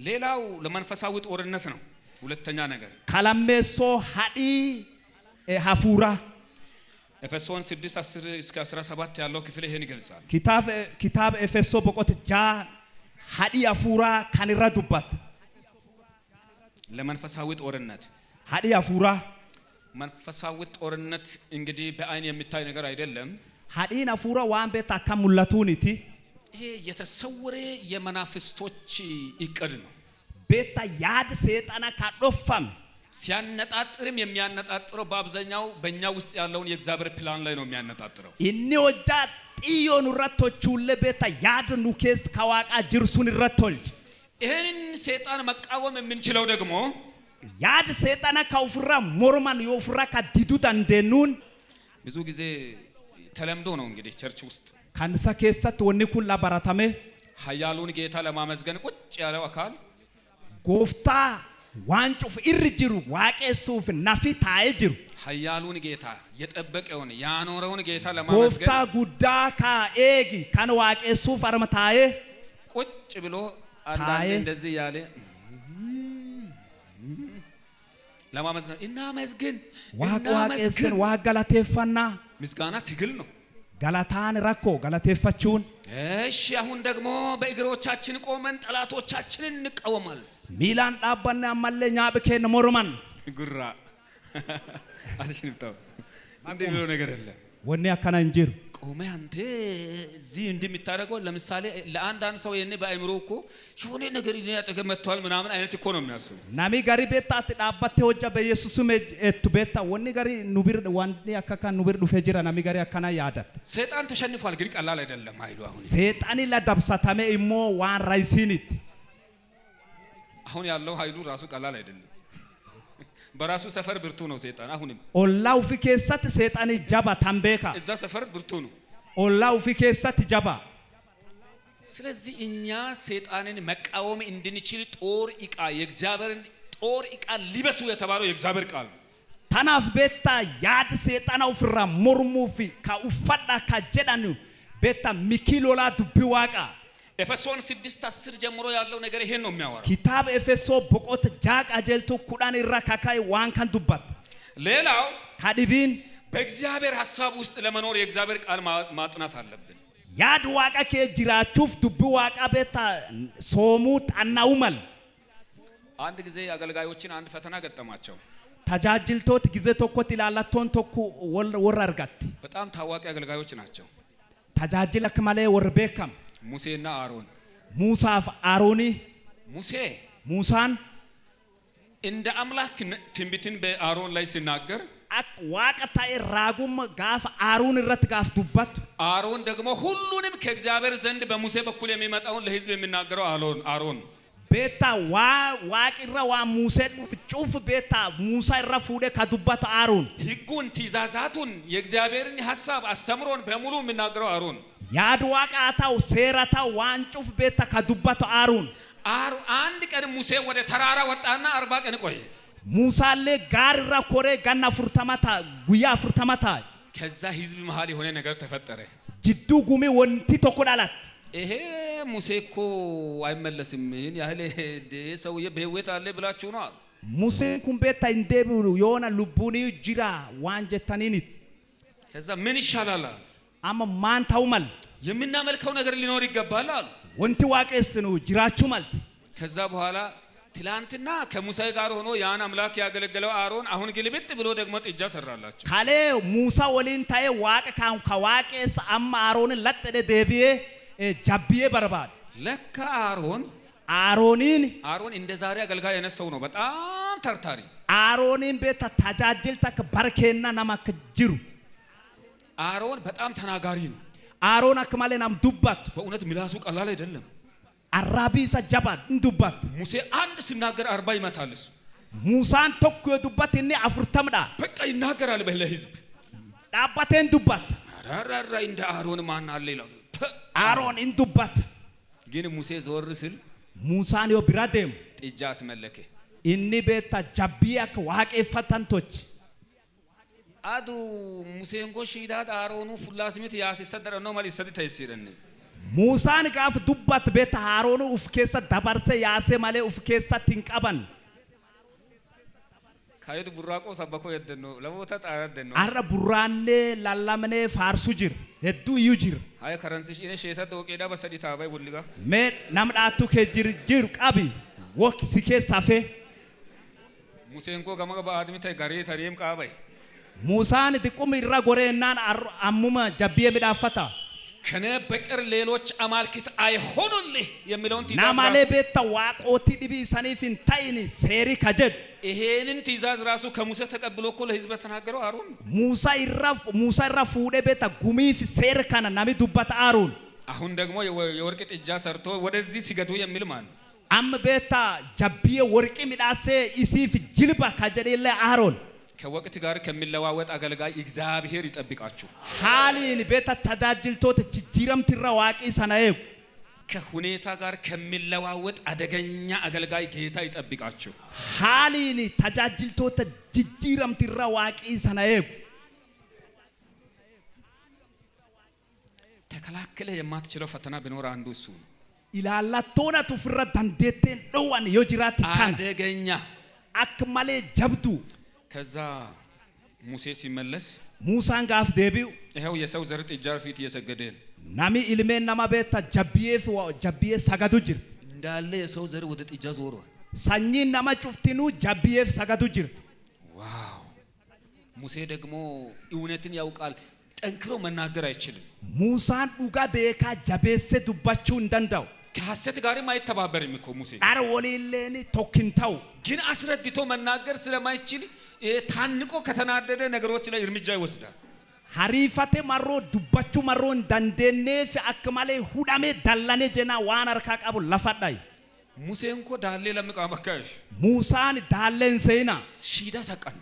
ሌላው ለመንፈሳዊ ጦርነት ነው ሁለተኛ ነገር ካላሜሶ ሃዲ ሃፉራ ኤፌሶን 6:10 እስከ 17 ያለው ክፍል ይሄን ይገልጻል ኪታብ ኤፌሶ በቆት ጃ ሃዲ ሃፉራ ካንራ ዱባት ለመንፈሳዊ ጦርነት ሃዲ ሃፉራ መንፈሳዊ ጦርነት እንግዲህ በአይን የሚታይ ነገር አይደለም ሃዲ ሃፉራ ዋን ቤታ ካሙላቱኒቲ ይሄ የተሰወረ የመናፍስቶች እቅድ ነው ቤታ ያድ ሰይጣና ካዶፋም ሲያነጣጥርም የሚያነጣጥረው በአብዛኛው በእኛ ውስጥ ያለውን የእግዚአብሔር ፕላን ላይ ነው የሚያነጣጥረው እኒ ወጃ ጢዮኑ ረቶቹለ ቤታ ያድ ኑኬስ ካዋቃ ጅርሱን ረቶልጅ ይሄንን ሰይጣን መቃወም የምንችለው ደግሞ ያድ ሰይጣና ካውፍራ ሞርማን ይወፍራ ካዲዱ ዳንደኑን ብዙ ጊዜ ተለምዶ ነው እንግዲህ ቸርች ውስጥ ካንሳ ከሰት ወኒ ኩላ ባራታሜ ኃያሉን ጌታ ለማመስገን ቁጭ ያለው አካል ጎፍታ ዋንጩፍ ኢርጅሩ ዋቄሱፍ ናፊ ታይጅሩ ኃያሉን ጌታ የጠበቀውን ያኖረውን ጌታ ለማመስገን ጎፍታ ጉዳ ካኤጊ ካን ዋቄሱፍ አርመታዬ ቁጭ ብሎ አንዳንድ እንደዚህ ያለ ለማመስገን እናመስግን ዋቄስን ዋጋላቴፋና ምስጋና ትግል ነው ጋላታን ራኮ ጋላቴፋቹን እሺ አሁን ደግሞ በእግሮቻችን ቆመን ጠላቶቻችንን እንቃወማለን ሚላን ዳባና አማለኛ በከነ ሞርማን ጉራ አትሽንብታው እንዴ ብሎ ነገር አለ ወኔ አካና እንጂር ቆመ አንተ እዚህ እንደምታረገው ለምሳሌ ለአንዳንድ ሰው የኔ በአይምሮ እኮ ሾኔ ነገር ያጠገብ መጥቷል ምናምን አይነት እኮ ነው የሚያስቡ ናሚ ጋሪ ቤታ ዳባቴ ወጃ በኢየሱስም እቱ ቤታ ወኔ ጋሪ ኑብር ዋንዴ አካካ ኑብር ዱፈጅራ ናሚ ጋሪ አካና ያዳት ሰይጣን ተሸንፏል ግን ቀላል አይደለም ኃይሉ አሁን ሰይጣን ለዳብሳታሜ ኢሞ ዋን ራይሲኒት አሁን ያለው ኃይሉ ራሱ ቀላል አይደለም በራሱ ሰፈር ብርቱ ነው ሰይጣን አሁንም ኦላው ፍከሰት ሰይጣን ጃባ ታምቤካ እዛ ሰፈር ብርቱ ነው ኦላው ፍከሰት ጃባ ስለዚህ እኛ ሰይጣንን መቃወም እንድንችል ጦር ዕቃ የእግዚአብሔርን ጦር ዕቃ ሊበሱ የተባለው የእግዚአብሔር ቃል ታናፍ ቤታ ያድ ሰይጣናው ፍራ ሞርሙፊ ካኡፋዳ ካጀዳኑ ቤታ ሚኪሎላ ዱቢዋቃ ኤፌሶን 6:10 ጀምሮ ያለው ነገር ይሄን ነው የሚያወራው ኪታብ ኤፌሶ በቆት ጃቃ ጀልቱ ኩዳን ይራካካይ ዋንካን ዱባት ሌላው ካዲቢን በእግዚአብሔር ሐሳብ ውስጥ ለመኖር የእግዚአብሔር ቃል ማጥናት አለብን ያድ ዋቃ ከጅራቹፍ ዱብ ዋቃ ቤታ ሶሙት አናውመል አንድ ጊዜ አገልጋዮችን አንድ ፈተና ገጠማቸው ታጃጅልቶት ጊዜ ተኮት ይላላቶን ተኩ ወራርጋት በጣም ታዋቂ አገልጋዮች ናቸው ታጃጅለክ ማለ ወርቤከም ሙሴና አሮን ሙሳፍ አሮኒ ሙሳን እንደ አምላክ ትንቢትን በአሮን ላይ ሲናገር ዋቀታ ራጉም ጋፍ አሮን ረት ጋፍ ዱባት አሮን ደግሞ ሁሉንም ከእግዚአብሔር ዘንድ በሙሴ በኩል የሚመጣውን ለሕዝብ የሚናገረው አሮን ቤታ ዋቂራ ሙሴ ጩፍ ቤታ ሙሳ ይራፉደ ከዱባት አሮን ሕጉን ትእዛዛቱን የእግዚአብሔርን ሐሳብ አስተምሮን በሙሉ የሚናገረው አሮን ያድ ዋቃታው ሴራታው ዋንጩፍ ቤታ ከዱባት አሮን አንድ ቀን ሙሴ ወደ ተራራ ወጣና 40 ቀን ቆየ ሙሳሌ ጋርራ ኮሬ ጋና ፍርተማታ ጉያ ፍርተማታ ከዛ ሕዝብ መሃል የሆነ ነገር ተፈጠረ ጅዱ ጉሚ ወንቲ ተቆዳላት ይሄ ሙሴኮ አይመለስም ይሄን ያህል ሰውዬ በህይወት አለ ብላችሁ ነው ሙሴ ኩምቤታ እንደብሩ የሆነ ልቡኒ ጅራ ዋንጀታኒኒት ከዛ ምን ይሻላል አማ ማን ታውመል የምናመልከው ነገር ሊኖር ይገባል አሉ ወንቲ ዋቄስ ነው ጅራችሁ ማለት ከዛ በኋላ ትላንትና ከሙሴ ጋር ሆኖ ያን አምላክ ያገለገለው አሮን አሁን ግልብጥ ብሎ ደግሞ ጥጃ ሰራላችሁ ካለ ሙሳ ወሊን ታየ ዋቀ ከዋቄስ አማ አሮን ለጥደ ደብዬ ጃብዬ በርባድ ለካ አሮን እንደ ዛሬ አገልጋይ የነሰው ሰው ነው በጣም ተርታሪ አሮንን ቤት ታጃጅልተክ በርኬና ነማክ ጅሩ አሮን በጣም ተናጋሪ ነው አሮን አከማለናም ዱባት በእውነት ምላሱ ቀላል አይደለም አራቢ ሰጃባት ዱባት ሙሴ አንድ ሲናገር 40 ይመታል እሱ ሙሳን ተኩ ዱባት እኔ አፍርተምዳ በቃ ይናገራል በለህዝብ ዳባቴን ዱባት አራራ እንደ አሮን ማን አለ ይላል አሮን እንዱባት ግን ሙሴ ዞር ሲል ሙሳን ይብራደም ጥጃ አስመለከ እኒ ቤታ ጃቢያክ ዋቄ ፈታንቶች አዱ ሙሴ እንኮ ሺዳት አሮኑ ፍላስሚት ያሲሰደረ ነው ማለት ሰዲ ተይሲረን ሙሳን ጋፍ ዱባት ቤታ አሮኑ ኡፍኬሳ ዳባርሰ ያሴ ማለ ኡፍኬሳ ትንቀበን ካይዱ ቡራቆ ሰበኮ የደነው ለቦታ ጣረደነው አረ ቡራኔ ላላመኔ ፋርሱ ጅር ሄዱ ዩጅር አይ ከረንሲሽ እኔ ሸሰ ዶቄዳ በሰዲ ታባይ ቡልጋ ሜ ናምዳቱ ከጅር ቀቢ ወክ ሲኬ ሳፌ ሙሴ እንኮ ገመገ በአድሚ ታይ ጋሪ ታሪም ቀባይ ሙሳን ድቁም ይራ ጎሬናን አሙማ ጃቢየ ሚዳፈታ ከነ በቀር ሌሎች አማልክት አይሆኑልህ የሚለውን ትእዛዝ ናማሌ ቤታ ዋቆቲ ዲቢ ሰኒፊን ታይኒ ሴሪ ከጀድ ይሄንን ትእዛዝ ራሱ ከሙሴ ተቀብሎ እኮ ለሕዝብ ተናገረው አሮን ሙሳ ይራፍ ወደ ቤታ ጉሚፍ ሴር ካና ናሚ ዱባት አሮን አሁን ደግሞ የወርቅ ጥጃ ሰርቶ ወደዚህ ሲገዱ የሚል ማን አም ቤታ ጃቢየ ወርቅ ሚዳሴ ኢሲፍ ጅልባ ከጀደለ አሮን ከወቅት ጋር ከሚለዋወጥ አገልጋይ እግዚአብሔር ይጠብቃችሁ ሃሊን ቤታ ተዳጅልቶት ጅጅረም ትራዋቂ ሰናዬ ከሁኔታ ጋር ከሚለዋወጥ አደገኛ አገልጋይ ጌታ ይጠብቃችሁ ሃሊን ተዳጅልቶት ጅጅረም ትራዋቂ ሰናዬ ተከላከለ የማትችለው ፈተና ቢኖር አንዱ እሱ ነው ኢላላቶና ተፍራ ዳንዴቴን ዶዋን የጅራት ካን አደገኛ አክማሌ ጀብዱ ከዛ ሙሴ ሲመለስ ሙሳን ጋፍ ደቢው ይሄው የሰው ዘር ጥጃ ፊት እየሰገደ ናሚ ኢልሜን ናማ ቤታ ጃቢዬ ሰገዱ ጅር እንዳለ የሰው ዘር ወደ ጥጃ ዞሯል ሳኝ ናማ ጩፍቲኑ ጃቢዬ ሰገዱ ጅር ዋው ሙሴ ደግሞ እውነትን ያውቃል ጠንክሮ መናገር አይችልም ሙሳን ዱጋ ቤካ ጃቤሰ ዱባቹ እንደንዳው ከሐሰት ጋርም አይተባበርም እኮ ሙሴ አረ ወሌሌኒ ቶክንታው ግን አስረድቶ መናገር ስለማይችል ታንቆ ከተናደደ ነገሮች ላይ እርምጃ ይወስዳል ሐሪፋቴ ማሮ ዱባቹ ማሮ እንዳንደኔፍ አከማለ ሁዳሜ ዳላኔ ጀና ዋናር ካቃቡ ለፈዳይ ሙሴ እንኮ ዳሌ ለምቃባካሽ ሙሳን ዳለን ሰይና ሺዳ ሰቀን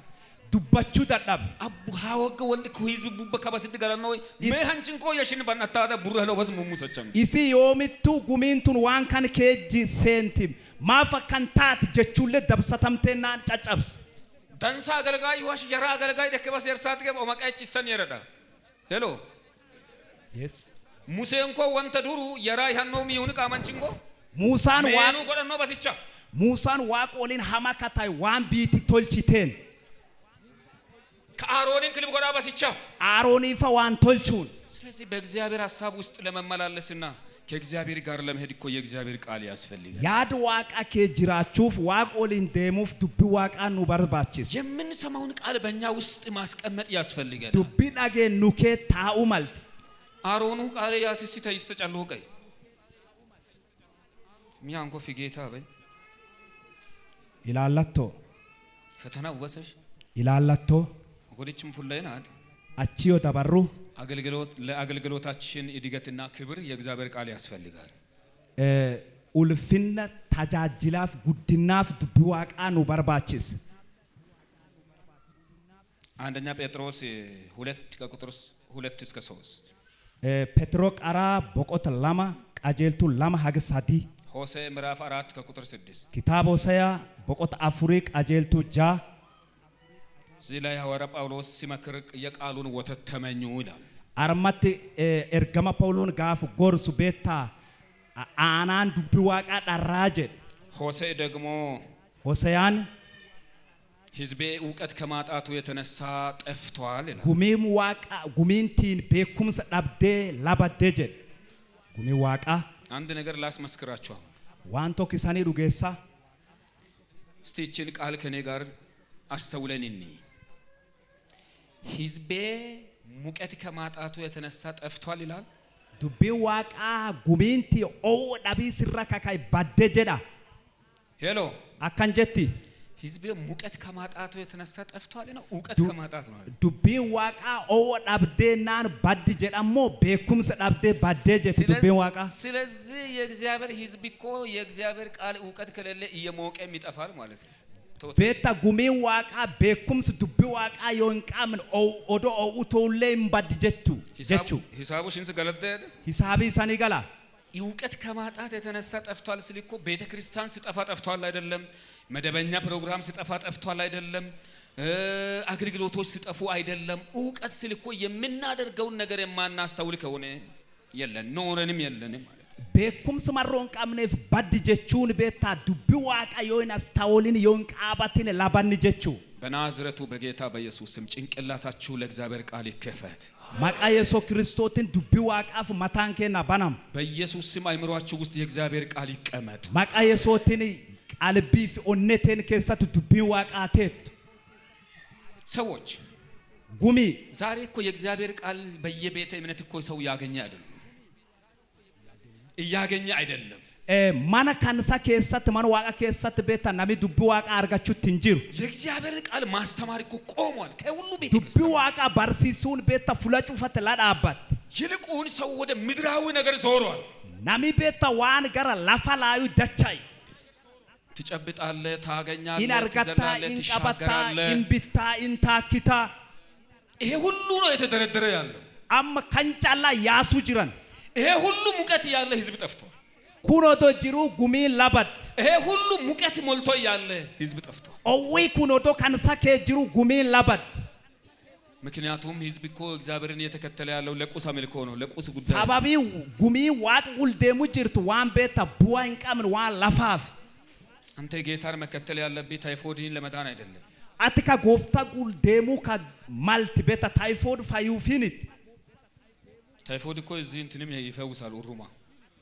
ዱባቹ ዳዳብ አቡ ሃወገ ወንድ ኩይዝ ቡበካ በስድ ገራነው መሃንቺን ኮ የሽን በናታዳ ቡረ ነው በስ ሙሙሰቸም ኢሲ ዮሚቱ ጉሚንቱን ዋን ካን ኬጂ ሴንቲም ማፈካንታት ጀቹለ ደብሰተምቴና ጫጫብስ ዳንሳ አገልጋይ ዋሽ የራ አገልጋይ ደከበስ የርሳት ገብ ኦማቃች ይሰን ይረዳ ሄሎ yes ሙሴ እንኮ ወንተ ዱሩ የራ ያኖም ይሁን ቃማንቺንጎ ሙሳን ዋኑ ጎደኖ በስቻ ሙሳን ዋቆሊን ሐማካታይ ዋን ቢቲ ቶልቺቴን ከአሮንን ክልብ ጎዳ በስቻ አሮኒ ፈዋን ቶልቹን ስለዚህ በእግዚአብሔር ሐሳብ ውስጥ ለመመላለስና ከእግዚአብሔር ጋር ለመሄድ እኮ የእግዚአብሔር ቃል ያስፈልጋል። ያድ ዋቃ ከጅራቹፍ ዋቆሊን ደሙፍ ዱብ ዋቃ ነው በርባችስ የምንሰማውን ቃል በእኛ ውስጥ ማስቀመጥ ያስፈልጋል። ዱብ ዳገ ኑኬ ታኡ ማለት አሮኑ ቃል ያስሲተ ይስተጫሉቀይ ሚያንኮ ፍጌታ በይ ይላላቶ ፈተና ወሰሽ ይላላቶ ወዲችም ፉላይናት አቺዮ ተባሩ ለአገልግሎታችን እድገትና ክብር የእግዚአብሔር ቃል ያስፈልጋል። ኡልፍነ ታጃጅላፍ ጉድናፍ ዱብ ዋቃ ነው በርባችስ አንደኛ ጴጥሮስ 2 ከቁጥር 2 እስከ 3 ጴጥሮ ቀራ በቆት ለማ ቃጀልቱ ለማ ሀገሳዲ ሆሴ ምዕራፍ 4 ከቁጥር 6 ኪታብ ሆሴያ በቆት አፍሪ ቃጀልቱ ጃ እዚህ ላይ ሐዋርያ ጳውሎስ ሲመክር የቃሉን ወተት ተመኙ ይላል። አርማት ኤርገማ ጳውሎን ጋፍ ጎርሱ ቤታ አናን ዱብ ዋቃ ዳራጀ ሆሴ ደግሞ ሆሴያን ህዝቤ ዕውቀት ከማጣቱ የተነሳ ጠፍቷል ይላል። ጉሚም ዋቃ ጉሚንቲን በኩምስ ዳብዴ ላባደጀ ጉሚ ዋቃ አንድ ነገር ላስመስክራችሁ። ዋንቶ ኪሳኔ ዱጌሳ እስቲ እቺን ቃል ከኔ ጋር አስተውለንኒ ህዝቤ ሙቀት ከማጣቱ የተነሳ ጠፍቷል ይላል። ዱብ ዋቃ ጉሚንቲ ኦ ዳቢ ሲራካካይ ባደጀዳ ሄሎ አካንጀቲ ህዝቤ ሙቀት ከማጣቱ የተነሳ ጠፍቷል ነው። ዕውቀት ከማጣት ነው። ዱብ ዋቃ ኦ ዳብዴናን ባድጀዳሞ በኩምስ ዳብዴ ባደጀት ዱብ ዋቃ ስለዚህ የእግዚአብሔር ህዝብ እኮ የእግዚአብሔር ቃል ዕውቀት ከሌለ እየሞቀም ይጠፋል ማለት ነው። ቤታ ጉሚ ዋቃ በኩምስ ዱብ ዋቃ የንቃምን ኦዶ ኦኡቶሌም ባድጀቱ ጀቹ ሂሳቡ ሽንስ ገለደ ሂሳቢ ሰኒ ገላ ዕውቀት ከማጣት የተነሳ ጠፍቷል ስልኮ ቤተክርስቲያን ሲጠፋ ጠፍቷል አይደለም። መደበኛ ፕሮግራም ሲጠፋ ጠፍቷል አይደለም። አገልግሎቶች ሲጠፉ አይደለም። ዕውቀት ስልኮ የምናደርገውን ነገር የማናስተውል ከሆነ ኖረንም የለንም ማለት በኩምስ ማሮን ቃምነፍ ባድጀቹን ቤታ ዱብ ዋቃ የሆነ አስተውልን የንቃባትን ላባንጀቹ በናዝረቱ በጌታ በኢየሱስ ስም ጭንቅላታችሁ ለእግዚአብሔር ቃል ይከፈት። ማቃ ኢየሱስ ክርስቶስን ዱብ ዋቃፍ ማታንከና ባናም በኢየሱስ ስም አይምሮአችሁ ውስጥ የእግዚአብሔር ቃል ይቀመጥ። ማቃ ኢየሱስን ቃልቢፍ ኦነቴን ከሰት ዱብ ዋቃቴት ሰዎች ጉሚ ዛሬ እኮ የእግዚአብሔር ቃል በየቤተ እምነት እኮ ሰው እያገኘ አይደለም። ማና ካንሳ ከሰት ማን ዋቃ ከሰት ቤታ ናሚ ዱብ ዋቃ አርጋችሁ ትንጂሩ የእግዚአብሔር ቃል ማስተማር እኮ ቆሟል። ከሁሉ ቤተ ዱብ ዋቃ ባርሲሱን ቤታ ፍላጩ ፈት ላዳባት ይልቁን ሰው ወደ ምድራዊ ነገር ዞሯል። ናሚ ቤታ ዋን ገራ ላፋላዩ ደቻይ ትጨብጣለህ፣ ታገኛለህ፣ ኢናርጋታ ትዘላለህ፣ ትሻገራለህ፣ ኢንቢታ ኢንታኪታ ይሄ ሁሉ ነው የተደረደረ ያለው። አማ ካንጫላ ያሱ ጅራን ይሄ ሁሉ ሙቀት ያለ ህዝብ ጠፍቷል። ኩኖዶ ጅሩ ጉሚን ላባድ ይሄ ሁሉ ሙቀት ሞልቶ ያለ ህዝብ ጠፍቷል። ኦዊ ኩኖዶ ካንሳ ከጅሩ ጉሚን ላባድ ምክንያቱም ህዝብ እኮ እግዚአብሔርን እየተከተለ ያለው ለቁስ አምልኮ ነው፣ ለቁስ ጉዳይ። ሳባቢው ጉሚ ዋቅ ውልደሙ ጅርቱ ዋን ቤታ ቡዋን ቃምን ዋን ላፋፍ አንተ ጌታን መከተል ያለብህ ታይፎድን ለመዳን አይደለም። አትካ ጎፍታ ጉልደሙ ከማልት ቤታ ታይፎድ ፋዩፊኒት ታይፎድ እኮ እዚህ እንትንም ይፈውሳል። ኡሩማ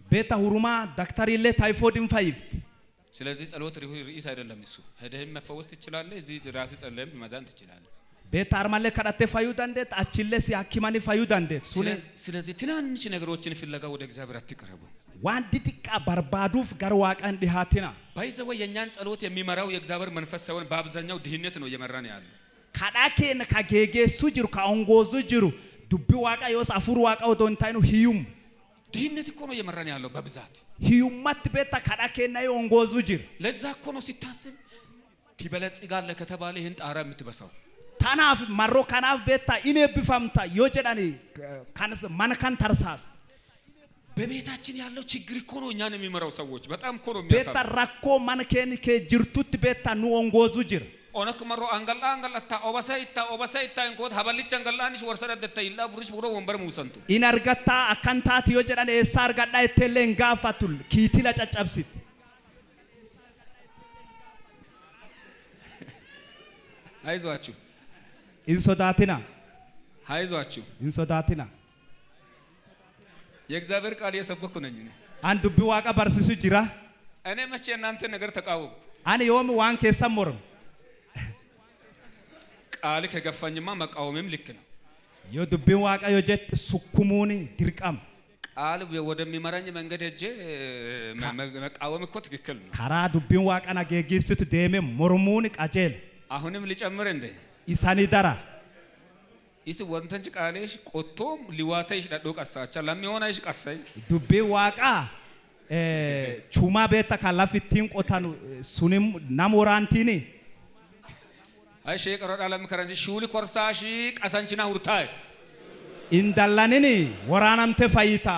ቤታ ሁሩማ ዳክተር ይለ ታይፎድን ፋይፍት ስለዚህ ጸሎት ርዕስ አይደለም እሱ። ሄደህም መፈወስ ትችላለህ። እዚህ ራስህ ጸልየም መዳን ትችላለህ። ቤታ አርማለ ከዳተ ፋዩ ዳንዴት አችለስ ያኪማኒ ፋዩ ዳንዴት ስለዚህ ትናንሽ ነገሮችን ፍለጋ ወደ እግዚአብሔር አትቀርቡ። ዋንዲ ጥቃ ባርባዱፍ ጋርዋቃን ዲሃቲና ባይዘው የኛን ጸሎት የሚመራው የእግዚአብሔር መንፈስ ሳይሆን በአብዛኛው ድህነት ነው እየመራን ያለው። ካዳኬን ካጌጌሱ ጅሩ ካኦንጎዙ ጅሩ ዱብ ዋቃ የወስ አፉር ዋቃ ወዶንታይኑ ሂዩም ድህነት እኮ ነው እየመራን ያለው በብዛት። ሂዩማት ቤታ ካዳኬና የኦንጎዙ ጅር ለዛ እኮ ነው ሲታስብ ትበለጽጋለህ ከተባለ ይሄን ጣራ የምትበሳው ታናፍ ማሮ ካናፍ ቤታ ኢኔ ቢፋምታ yojedani ካንስ ማንካን ተርሳስ በቤታችን ያለው ችግር እኮ ነው እኛን የሚመራው ሰዎች በጣም እኮ ነው የሚያሳው ቤታ ራኮ ማንከን ከጅርቱት ቤታ ኑ ኦንጎዙ ጅር ኦነክ መሮ አንገላታ ኦባሳይታ እንኮት ሀበልች አንገላንሽ ወርሰደተ ይላ ቡሪሽ ቡሮ ወንበር ሙሰንቱ ኢናርጋታ አካንታት yojedani ኤሳር ጋዳ እተለን ጋፋቱል ኪቲላ ጨጨብሲት አይዟችሁ ኢንሶዳቲና አይዟችሁ ኢንሶዳቲና የእግዚአብሔር ቃል የሰበኩ ነኝ እኔ አንድ ዱቢ ዋቃ በርሲሱ ጅራ እኔ መቼ እናንተ ነገር ተቃወምኩ አኔ ዮም ዋን ከሰሞርም ቃል ከገፋኝማ መቃወምም ልክ ነው የዱቢ ዋቃ የጀት ሱኩሙኒ ድርቃም ቃል ወደሚመራኝ መንገድ እጄ መቃወም እኮ ትክክል ነው ካራ ዱቢ ዋቃና ገጊስት ደሜ ሞርሙኒ ቃጀል አሁንም ሊጨምር እንደ ኢሳኒ ዳራ ኢስ ወንተንጭ ቃሌሽ ቆቶም ሊዋታይሽ ዳዶ ቀሳቻ ለሚሆናይሽ ቀሳይስ ዱቢ ዋቃ ቹማ ቤታ ካላፊቲን ቆታኑ ሱኒም ናሞራንቲኒ አይ ሼቀሮ ዳለም ከረንሲ ሹሊ ኮርሳሺ ቀሳንቺና ሁርታይ ኢንዳላኒኒ ወራናምተ ፋይታ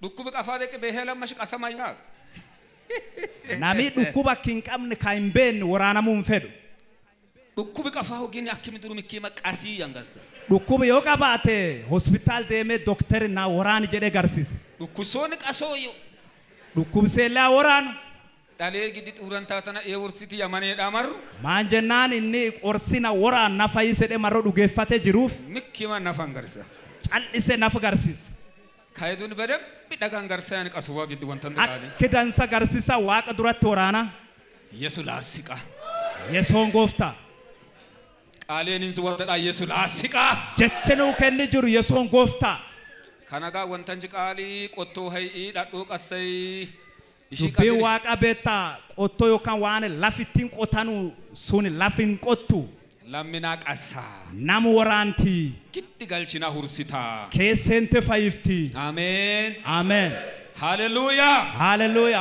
ዱኩብ ቀፋደቅ በሄለማሽ ቀሰማያ ናሚ ዱኩባ ኪንቀምን ካይምቤን ወራናሙን ፈዱ ዱኩብ ቀፋው ግን አክም ድሩ ምኪ መቃሲ ያንጋሰ ዱኩብ yoqabaate hospital deeme doctor na ወራን ጀደ ጋርሲስ ዱኩሶን ቀሶዮ ዱኩብ ሴላ ወራን ዳሌ ግዲ ጡረንታተና የውርሲቲ ያማኔ ዳማሩ ማንጀናን እኒ ቆርሲና ወራን ናፋይሰደ ማሮ ዱገፋተ ጅሩፍ ምኪማ ናፋንጋርሳ ጫልሰ ናፋጋርሲስ ካይዱን በደም ቢዳጋንጋርሳ ያን ቀሱዋ ግዲ ወንተን ዳሌ ከዳንሳ ጋርሲሳ ዋቀ ዱራት ወራና ኢየሱስ ላስቃ የሶን ጎፍታ ቃሌንስ ወደዳ ኢየሱስ ላስቃ ጀቸኑ ከኒ ጅሩ የሶን ጎፍታ ካናጋ ወንተንጭ ቃሊ ቆቶ ሀይ ዳዶ ቀሰይ ዱቢ ዋቃ ቤታ ቆቶ ዮካን ዋነ ላፊቲን ቆታኑ ሱኒ ላፊን ቆቱ ላሚና ቀሳ ናሙ ወራንቲ ግድ ጋልቺና ሁርሲታ ከሰንተ ፋይፍቲ አሜን አሜን ሃሌሉያ ሃሌሉያ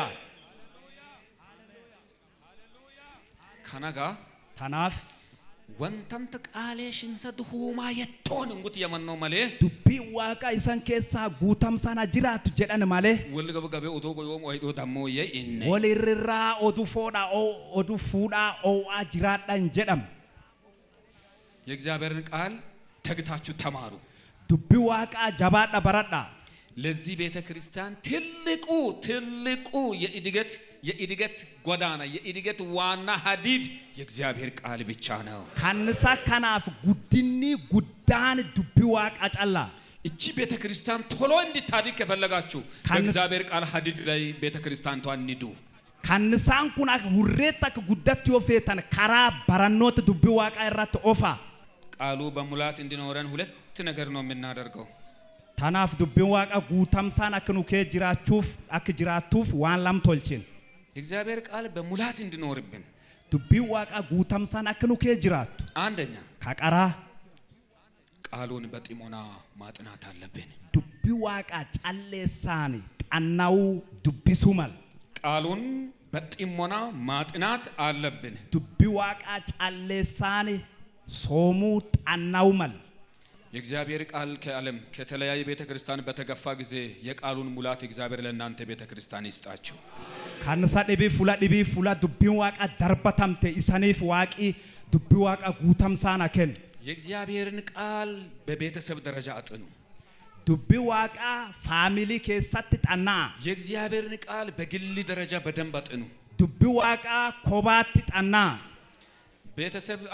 ካናጋ ታናፍ ወንተንተ ቃሌሽን ሰድሁማ የቶን እንጉት የመነው ማለ ዱቢ ዋቃ ኢሳን ኬሳ ጉታምሳና ጅራቱ ጀዳን ማለ ወልገበ ገበ ኦቶ ቆዮም ወይዶ ደሞ የኢነ ወሊርራ ኦዱ ፉዳ ኦአ ጅራዳን ጀዳም የእግዚአብሔርን ቃል ተግታችሁ ተማሩ ዱቢ ዋቃ ጃባዳ በራዳ ለዚህ ቤተ ክርስቲያን ትልቁ የእድገት ጎዳና የእድገት ዋና ሀዲድ የእግዚአብሔር ቃል ብቻ ነው ካንሳ ካናፍ ጉድኒ ጉዳን ዱቢ ዋቃ ጫላ እቺ ቤተ ክርስቲያን ቶሎ እንድታድግ ከፈለጋችሁ በእግዚአብሔር ቃል ሀዲድ ላይ ቤተ ክርስቲያንቷን ንዱ ካንሳን ኩና ሁሬታክ ጉዳት ይወፈታን ካራ ባራኖት ዱቢ ዋቃ ይራት ኦፋ ቃሉ በሙላት እንዲኖረን ሁለት ነገር ነው የምናደርገው ታናፍ ዱቢ ዋቃ ጉታምሳን አክኑ ከጅራቹፍ አክጅራቱፍ ዋን ላም ቶልቺን እግዚአብሔር ቃል በሙላት እንዲኖርብን ዱቢ ዋቃ ጉታምሳን አክኑ ከጅራቱ አንደኛ ካቀራ ቃሉን በጢሞና ማጥናት አለብን ዱቢ ዋቃ ጫሌሳኒ ጣናው ዱቢ ሱማል ቃሉን በጢሞና ማጥናት አለብን ዱቢ ዋቃ ጫሌሳኒ ሶሙ ጣናው ማል የእግዚአብሔር ቃል ከዓለም ከተለያየ ቤተ ክርስቲያን በተገፋ ጊዜ የቃሉን ሙላት እግዚአብሔር ለእናንተ ቤተ ክርስቲያን ይስጣችሁ ካንሳ ዲቢ ፉላ ዱቢ ዋቃ ደርባታምተ ኢሳኒፍ ዋቂ ዱቢ ዋቃ ጉታምሳና ከን የእግዚአብሔርን ቃል በቤተሰብ ደረጃ አጥኑ ዱቢ ዋቃ ፋሚሊ ከሳት ጣና የእግዚአብሔርን ቃል በግል ደረጃ በደንብ አጥኑ ዱቢ ዋቃ ኮባት ጣና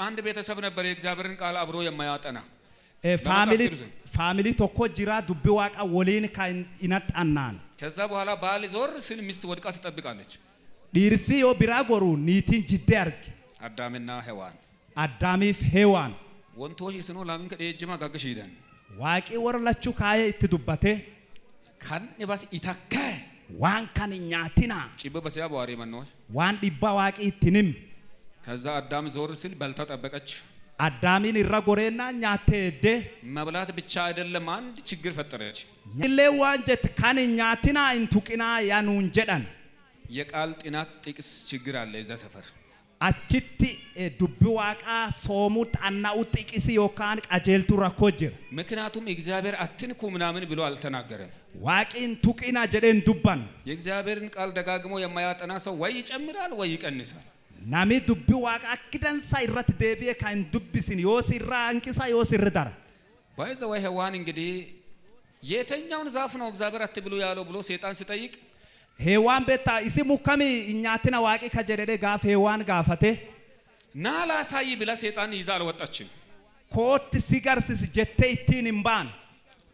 አንድ ቤተሰብ ነበር የእግዚአብሔርን ቃል አብሮ የማያጠና ፋሚሊ ቶኮ ጅራ ዱቢ ዋቃ ወሌን ካይናጣናን ከዛ በኋላ ባል ዞር ስል ሚስት ወድቃ ትጠብቃለች ዲርሲ ዮ ቢራጎሩ ኒቲን ጅደርግ አዳምና አዳሚፍ ሔዋን ወንቶሽ ስኖ ላምን ከደጅማ ጋገሽ ይደን ዋቂ ወርላቹ ካየ ትዱባቴ ካን ይባስ ኢታከ ዋን ካንኛቲና ጭበ በሲያ በዋሪ መንኖሽ ዋን ዲባ ዋቂ ትንም ከዛ አዳም ዞር ሲል በልታ ጠበቀች አዳሚን ይራጎሬና ኛቴደ መብላት ብቻ አይደለም አንድ ችግር ፈጠረች ለዋንጀት ካንኛቲና እንቱቂና ያኑን ጀዳን የቃል ጥናት ጥቅስ ችግር አለ እዛ ሰፈር አቺቲ ዱቢ ዋቃ ሶሙ ጣናው ጥቅስ ዮካን ቃጀልቱ ራኮጀር ምክንያቱም እግዚአብሔር አትንኩ ምናምን ብሎ አልተናገረም ዋቂን ቱቂና ጀደን ዱባን የእግዚአብሔርን ቃል ደጋግሞ የማያጠና ሰው ወይ ይጨምራል ወይ ይቀንሳል ናሚ ዱቢ ዋቃ አክደንሳ ይራት ደቢየ ካን ዱቢስን ዮሲራ አንቂሳ ዮሲርዳር ባይዘ ወይ ሔዋን እንግዲህ የተኛውን ዛፍ ነው እግዚአብሔር አትብሉ ያለው ብሎ ሰይጣን ሲጠይቅ ሔዋን ቤታ ኢሲ ሙካሚ እኛትና ዋቂ ከጀደደ ጋፍ ሔዋን ጋፈቴ ናላ ሳይ ብላ ሰይጣን ይዛ አልወጣችም ኮት ሲጋርስ ጀቴ ኢቲን እምባን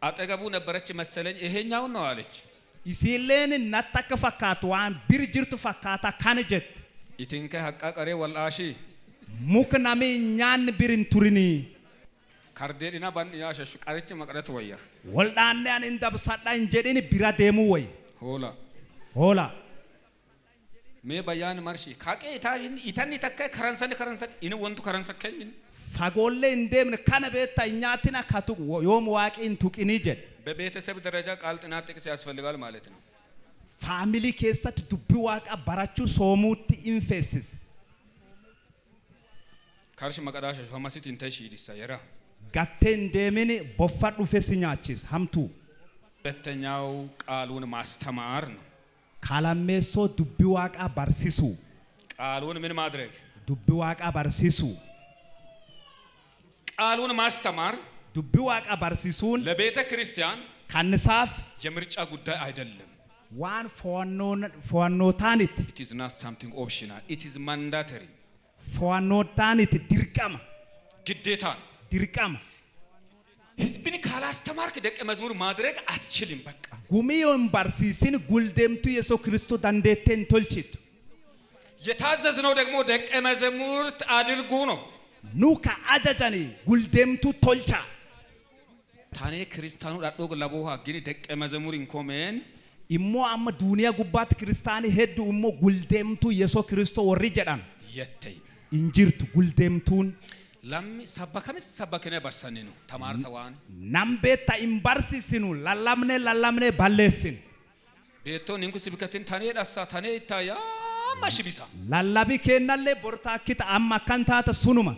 አጠገቡ ነበረች መሰለኝ ይሄኛው ነው አለች ኢሲሌን ናታከ ፈካቱ ዋን ቢርጅርቱ ፈካታ ካንጀት ኢቲንከ ሐቃ ቀሬ ወላሺ ሙክናሜ ኛን ቢርን ቱሪኒ ካርዴዲና ባን ያሸሽ ቀርጭ መቅረት ወያ ወልዳን ያን እንደብሳዳ እንጀዲን ቢራ ደሙ ወይ ሆላ ሜ ባያን ማርሺ ካቄ ኢታን ተከ ከረንሰን ኢነ ወንቱ ከረንሰከኝ ፋጎሌ እንደምን ካነቤታ እኛትና ካቱ ዮም ዋቂን ቱቂኒ ጀድ በቤተሰብ ደረጃ ቃል ጥናት ጥቅስ ያስፈልጋል ማለት ነው ፋሚሊ ከሰት ዱቢ ዋቃ ባራቹ ሶሙት ኢንፌሲስ ካርሽ መቀዳሽ ፋማሲት እንተሽ ይዲሳ የራ ጋቴን ደምን ቦፋዱ ፈስኛችስ ሀምቱ በተኛው ቃሉን ማስተማር ነው ካላሜሶ ዱቢ ዋቃ ባርሲሱ ቃሉን ምን ማድረግ ዱቢ ዋቃ ባርሲሱ ቃሉን ማስተማር ዱቢ ዋቃ ባርሲሱን ለቤተ ክርስቲያን ካንሳፍ የምርጫ ጉዳይ አይደለም ዋን ፎኖታኒት it is not something optional it is mandatory ፎኖታኒት ድርቀማ ግዴታ ድርቀማ ህዝብን ካላስተማርክ ደቀ መዝሙር ማድረግ አትችልም በቃ ጉሚዮን ባርሲሲን ጉልደምቱ ኢየሱስ ክርስቶስ ዳንዴቴን ቶልቺት የታዘዝነው ደግሞ ደቀ መዝሙር አድርጉ ነው ኑካ አጃጃኒ ጉልደምቱ ቶልቻ ታኔ ክርስቲያኑ ዳዶግ ለቦሃ ግን ደቀ መዝሙር ኢንኮሜን ኢሞ አማ ዱንያ ጉባት ክርስቲያኒ ሄዱ ኢሞ ጉልደምቱ ኢየሱስ ክርስቶስ ወሪ ጀዳን የተይ እንጅርቱ ጉልደምቱን ለም ሰበከነ በሰነኑ ተማር ሰዋን ናምቤታ ኢምባርሲሲኑ ላላምኔ ባለሲን ቤቶ ንንኩ ስብከትን ታኔ ዳሳ ታኔ ይታያ ማሽቢሳ ላላቢ ከናለ ቦርታኪት አማ ካንታተ ሱኑማ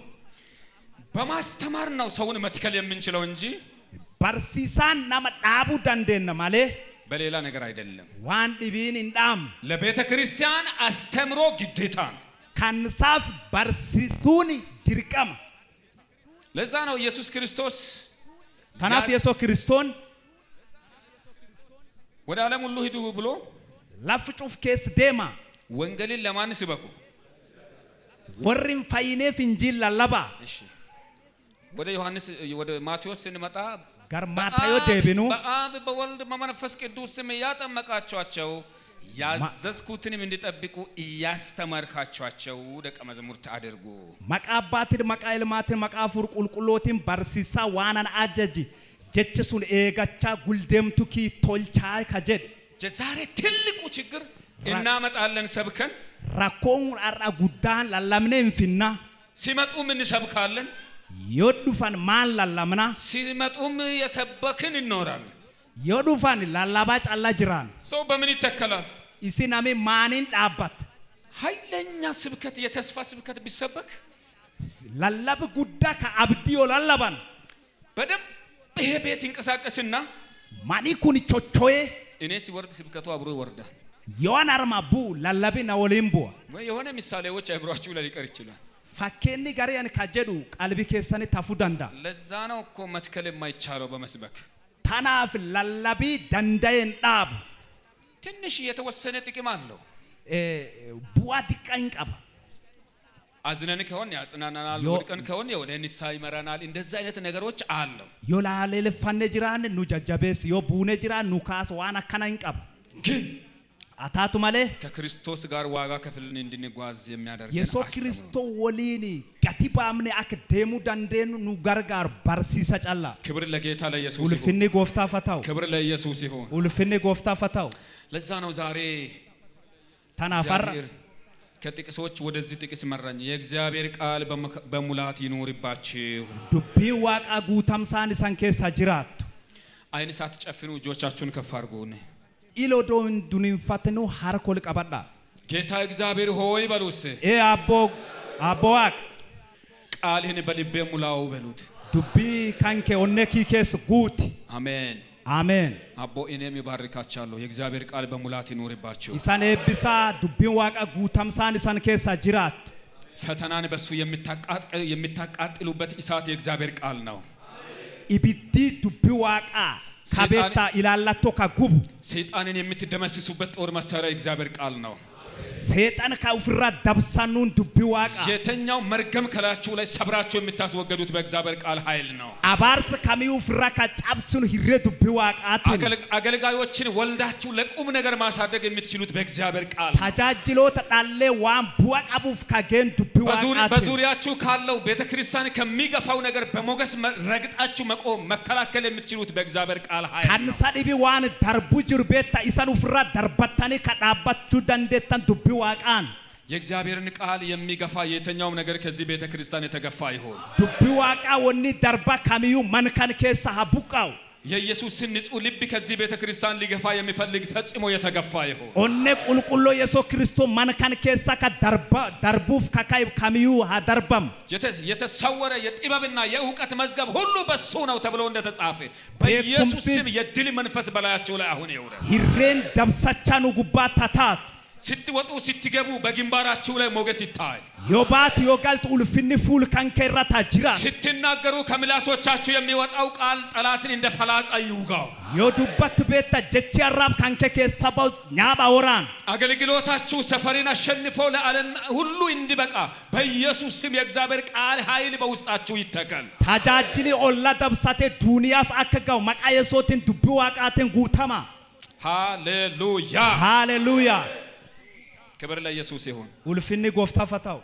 በማስተማር ነው ሰውን መትከል የምንችለው እንጂ ባርሲሳን ናማ ዳቡ ዳንዴና ማለ በሌላ ነገር አይደለም ዋን ዲቢን እንዳም ለቤተ ክርስቲያን አስተምሮ ግዴታ ነው ካንሳፍ ባርሲሱኒ ድርቀማ ለዛ ነው ኢየሱስ ክርስቶስ ታናፍ ኢየሱስ ክርስቶን ወደ ዓለም ሁሉ ሂዱ ብሎ ላፍጩፍ ኬስ ዴማ ወንጌልን ለማን ሲበኩ ወሪን ፋይኔፍ እንጂል ላላባ እሺ ወደ ዮሐንስ ወደ ማቴዎስ እንመጣ ጋር ማታዮ ደብኑ በአብ በወልድ በመንፈስ ቅዱስ ስም ያጠመቃቸዋቸው ያዘዝኩትንም እንዲጠብቁ እያስተማርካቸዋቸው ደቀ መዛሙርት አድርጉ መቃባትን መቃይልማትን መቃፉር ቁልቁሎትን ባርሲሳ ዋናን አጀጂ ጀችሱን ኤጋቻ ጉልደምቱኪ ቶልቻ ከጀድ ዛሬ ትልቁ ችግር እናመጣለን ሰብከን ራኮን አራ ጉዳን ላላምነን ፊና ሲመጡም እንሰብካለን yodufan mal lallamna ሲመጡም የሰበክን እንኖራለን yodufan ላላባጭ አላ ጅራን ሰው በምን ይተከላል ኢሲናሜ ማንን ዳባት ኃይለኛ ስብከት የተስፋ ስብከት ቢሰበክ ላላብ ጉዳ ከአብዲዮ ላላባን በደም ይሄ ቤት እንቀሳቀስና ማኒ ኩን ቾቾዬ እኔ ሲወርድ ስብከቱ አብሮ ይወርዳል ዮዋን አርማቡ ላላቢና ወሊምቦ ወይ የሆነ ምሳሌዎች አይብሯችሁ ላይ ሊቀር ይችላል ፈከኒ ጋሪያን ካጀዱ ቀልቢ ከሰነ ታፉዳንዳ ለዛ ነው እኮ መትከል የማይቻለው በመስበክ ታናፍ ላላቢ ዳንዳየን ዳብ ትንሽ የተወሰነ ጥቅም አለው ቡዋ ዲቃኝ ቀባ አዝነን ከሆነ ያጽናናናል ወድቀን ከሆነ ወደ ንስሐ ይመራናል እንደዛ አይነት ነገሮች አለው ዮላሌ ለፋነ ጅራን ኑጃጃቤስ ዮ ቡነ ጅራን ኑካስ ዋና ከናኝ ቀባ ግን አታቱ ማለ ከክርስቶስ ጋር ዋጋ ከፍልን እንድንጓዝ የሚያደርግ የሶ ክርስቶስ ወሊኒ ጋቲባምኔ አከደሙ ዳንዴኑ ኑ ጋርጋር ባርሲሳ ጫላ ክብር ለጌታ ለኢየሱስ ይሁን ሁልፍኔ ጎፍታ ፈታው ክብር ለኢየሱስ ይሁን ሁልፍኔ ጎፍታ ፈታው ለዛ ነው ዛሬ ታናፈር ከጥቅሶች ወደዚህ ጥቅስ መራኝ የእግዚአብሔር ቃል በሙላት ይኖርባችሁ ዱቢ ዋቃ ጉታምሳን ሳንከሳ ጅራት አይን ሳትጨፍኑ እጆቻችሁን ከፍ አድርጉ ኢሎዶን ዱኒንፋተኑ ሃርኮል ቀባዳ ጌታ እግዚአብሔር ሆይ በሉስ አቦዋቅ ቃልህን በልቤ ሙላው በሉት ዱቢ ካንከ ኦነኪ ኬስ ጉት አሜን አሜን አቦ እኔም ይባርካችኋለሁ የእግዚአብሔር ቃል በሙላት ይኖርባችሁ ኢሳኔ ቢሳ ዱቢ ዋቃ ጉታምሳን ኢሳን ከሳ ጅራት ፈተናን በሱ የሚታቃጥሉበት እሳት የእግዚአብሔር ቃል ነው ኢቢዲ ዱቢ ዋቃ ካቤታ ኢላላቶ ካጉብ ሰይጣንን የምትደመስሱበት ጦር መሳሪያ እግዚአብሔር ቃል ነው ሰይጣን ካውፍራ ዳብሳኑን ዱቢ ዋቃ የተኛው መርገም ከላችሁ ላይ ሰብራችሁ የምታስወገዱት በእግዚአብሔር ቃል ኃይል ነው አባርስ ካሚው ፍራ ካጫብሱን ሂሬ ዱቢ ዋቃት አገልጋዮችን ወልዳችሁ ለቁም ነገር ማሳደግ የምትችሉት በእግዚአብሔር ቃል ታጃጅሎ ተጣለ ዋን ቡዋቃቡፍ ካገን ዱቢ ዋቃት በዙሪያችሁ ካለው ቤተክርስቲያን ከሚገፋው ነገር በሞገስ ረግጣችሁ መቆም መከላከል የምትችሉት በእግዚአብሔር ቃል ኃይል ካንሳዲቢ ዋን ዳርቡ ጅርቤታ ኢሳኑ ፍራ ዳርባታኒ ከዳባችሁ ደንደታን ዱቢ ዋቃን የእግዚአብሔርን ቃል የሚገፋ የተኛው ነገር ከዚህ ቤተክርስቲያን የተገፋ ይሆን ዱቢ ዋቃ ወኒ ዳርባ ካሚዩ ማንካን ከሳ ሀቡቃው የኢየሱስን ንጹህ ልብ ከዚህ ቤተክርስቲያን ሊገፋ የሚፈልግ ፈጽሞ የተገፋ ይሆን ኦኔ ቁልቁሎ ኢየሱስ ክርስቶስ ማንካን ከሳ ከዳርባ ዳርቡፍ ከካይ ካሚዩ ሀዳርባም የተሰወረ የጥበብና የእውቀት መዝገብ ሁሉ በሱ ነው ተብሎ እንደተጻፈ በኢየሱስ ስም የድል መንፈስ በላያቸው ላይ አሁን ይውረድ ሂሬን ዳብሳቻኑ ጉባ ታታት ስትወጡ ስትገቡ በግንባራችሁ ላይ ሞገስ ይታይ ዮባት ዮጋልት ኡልፍኒ ፉል ካንከራ ታጅራ ስትናገሩ ከምላሶቻችሁ የሚወጣው ቃል ጠላትን እንደ ፈላጻ ይውጋው ዮዱበት ቤታ ጀቺ አራብ ካንከ ከሰባው ኛባ ወራን አገልግሎታችሁ ሰፈሪን አሸንፎ ለዓለም ሁሉ እንዲበቃ በኢየሱስ ስም የእግዚአብሔር ቃል ኃይል በውስጣችሁ ይተከል ታጃጅኒ ኦላ ዳብሳቴ ዱንያፍ አከጋው መቃየሶትን ዱቢ ዋቃትን ጉተማ ሃሌሉያ ሃሌሉያ ክብር ለኢየሱስ ይሁን ኡልፍኒ ጎፍታ ፈታው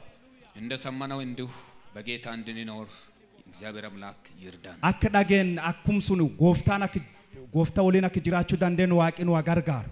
እንደሰማነው እንዲሁ በጌታ እንድንኖር እግዚአብሔር አምላክ ይርዳን አከዳገን አኩምሱን ጎፍታና ጎፍታ ወሊና ከጅራቹ ዳንደን ዋቂን ዋጋርጋር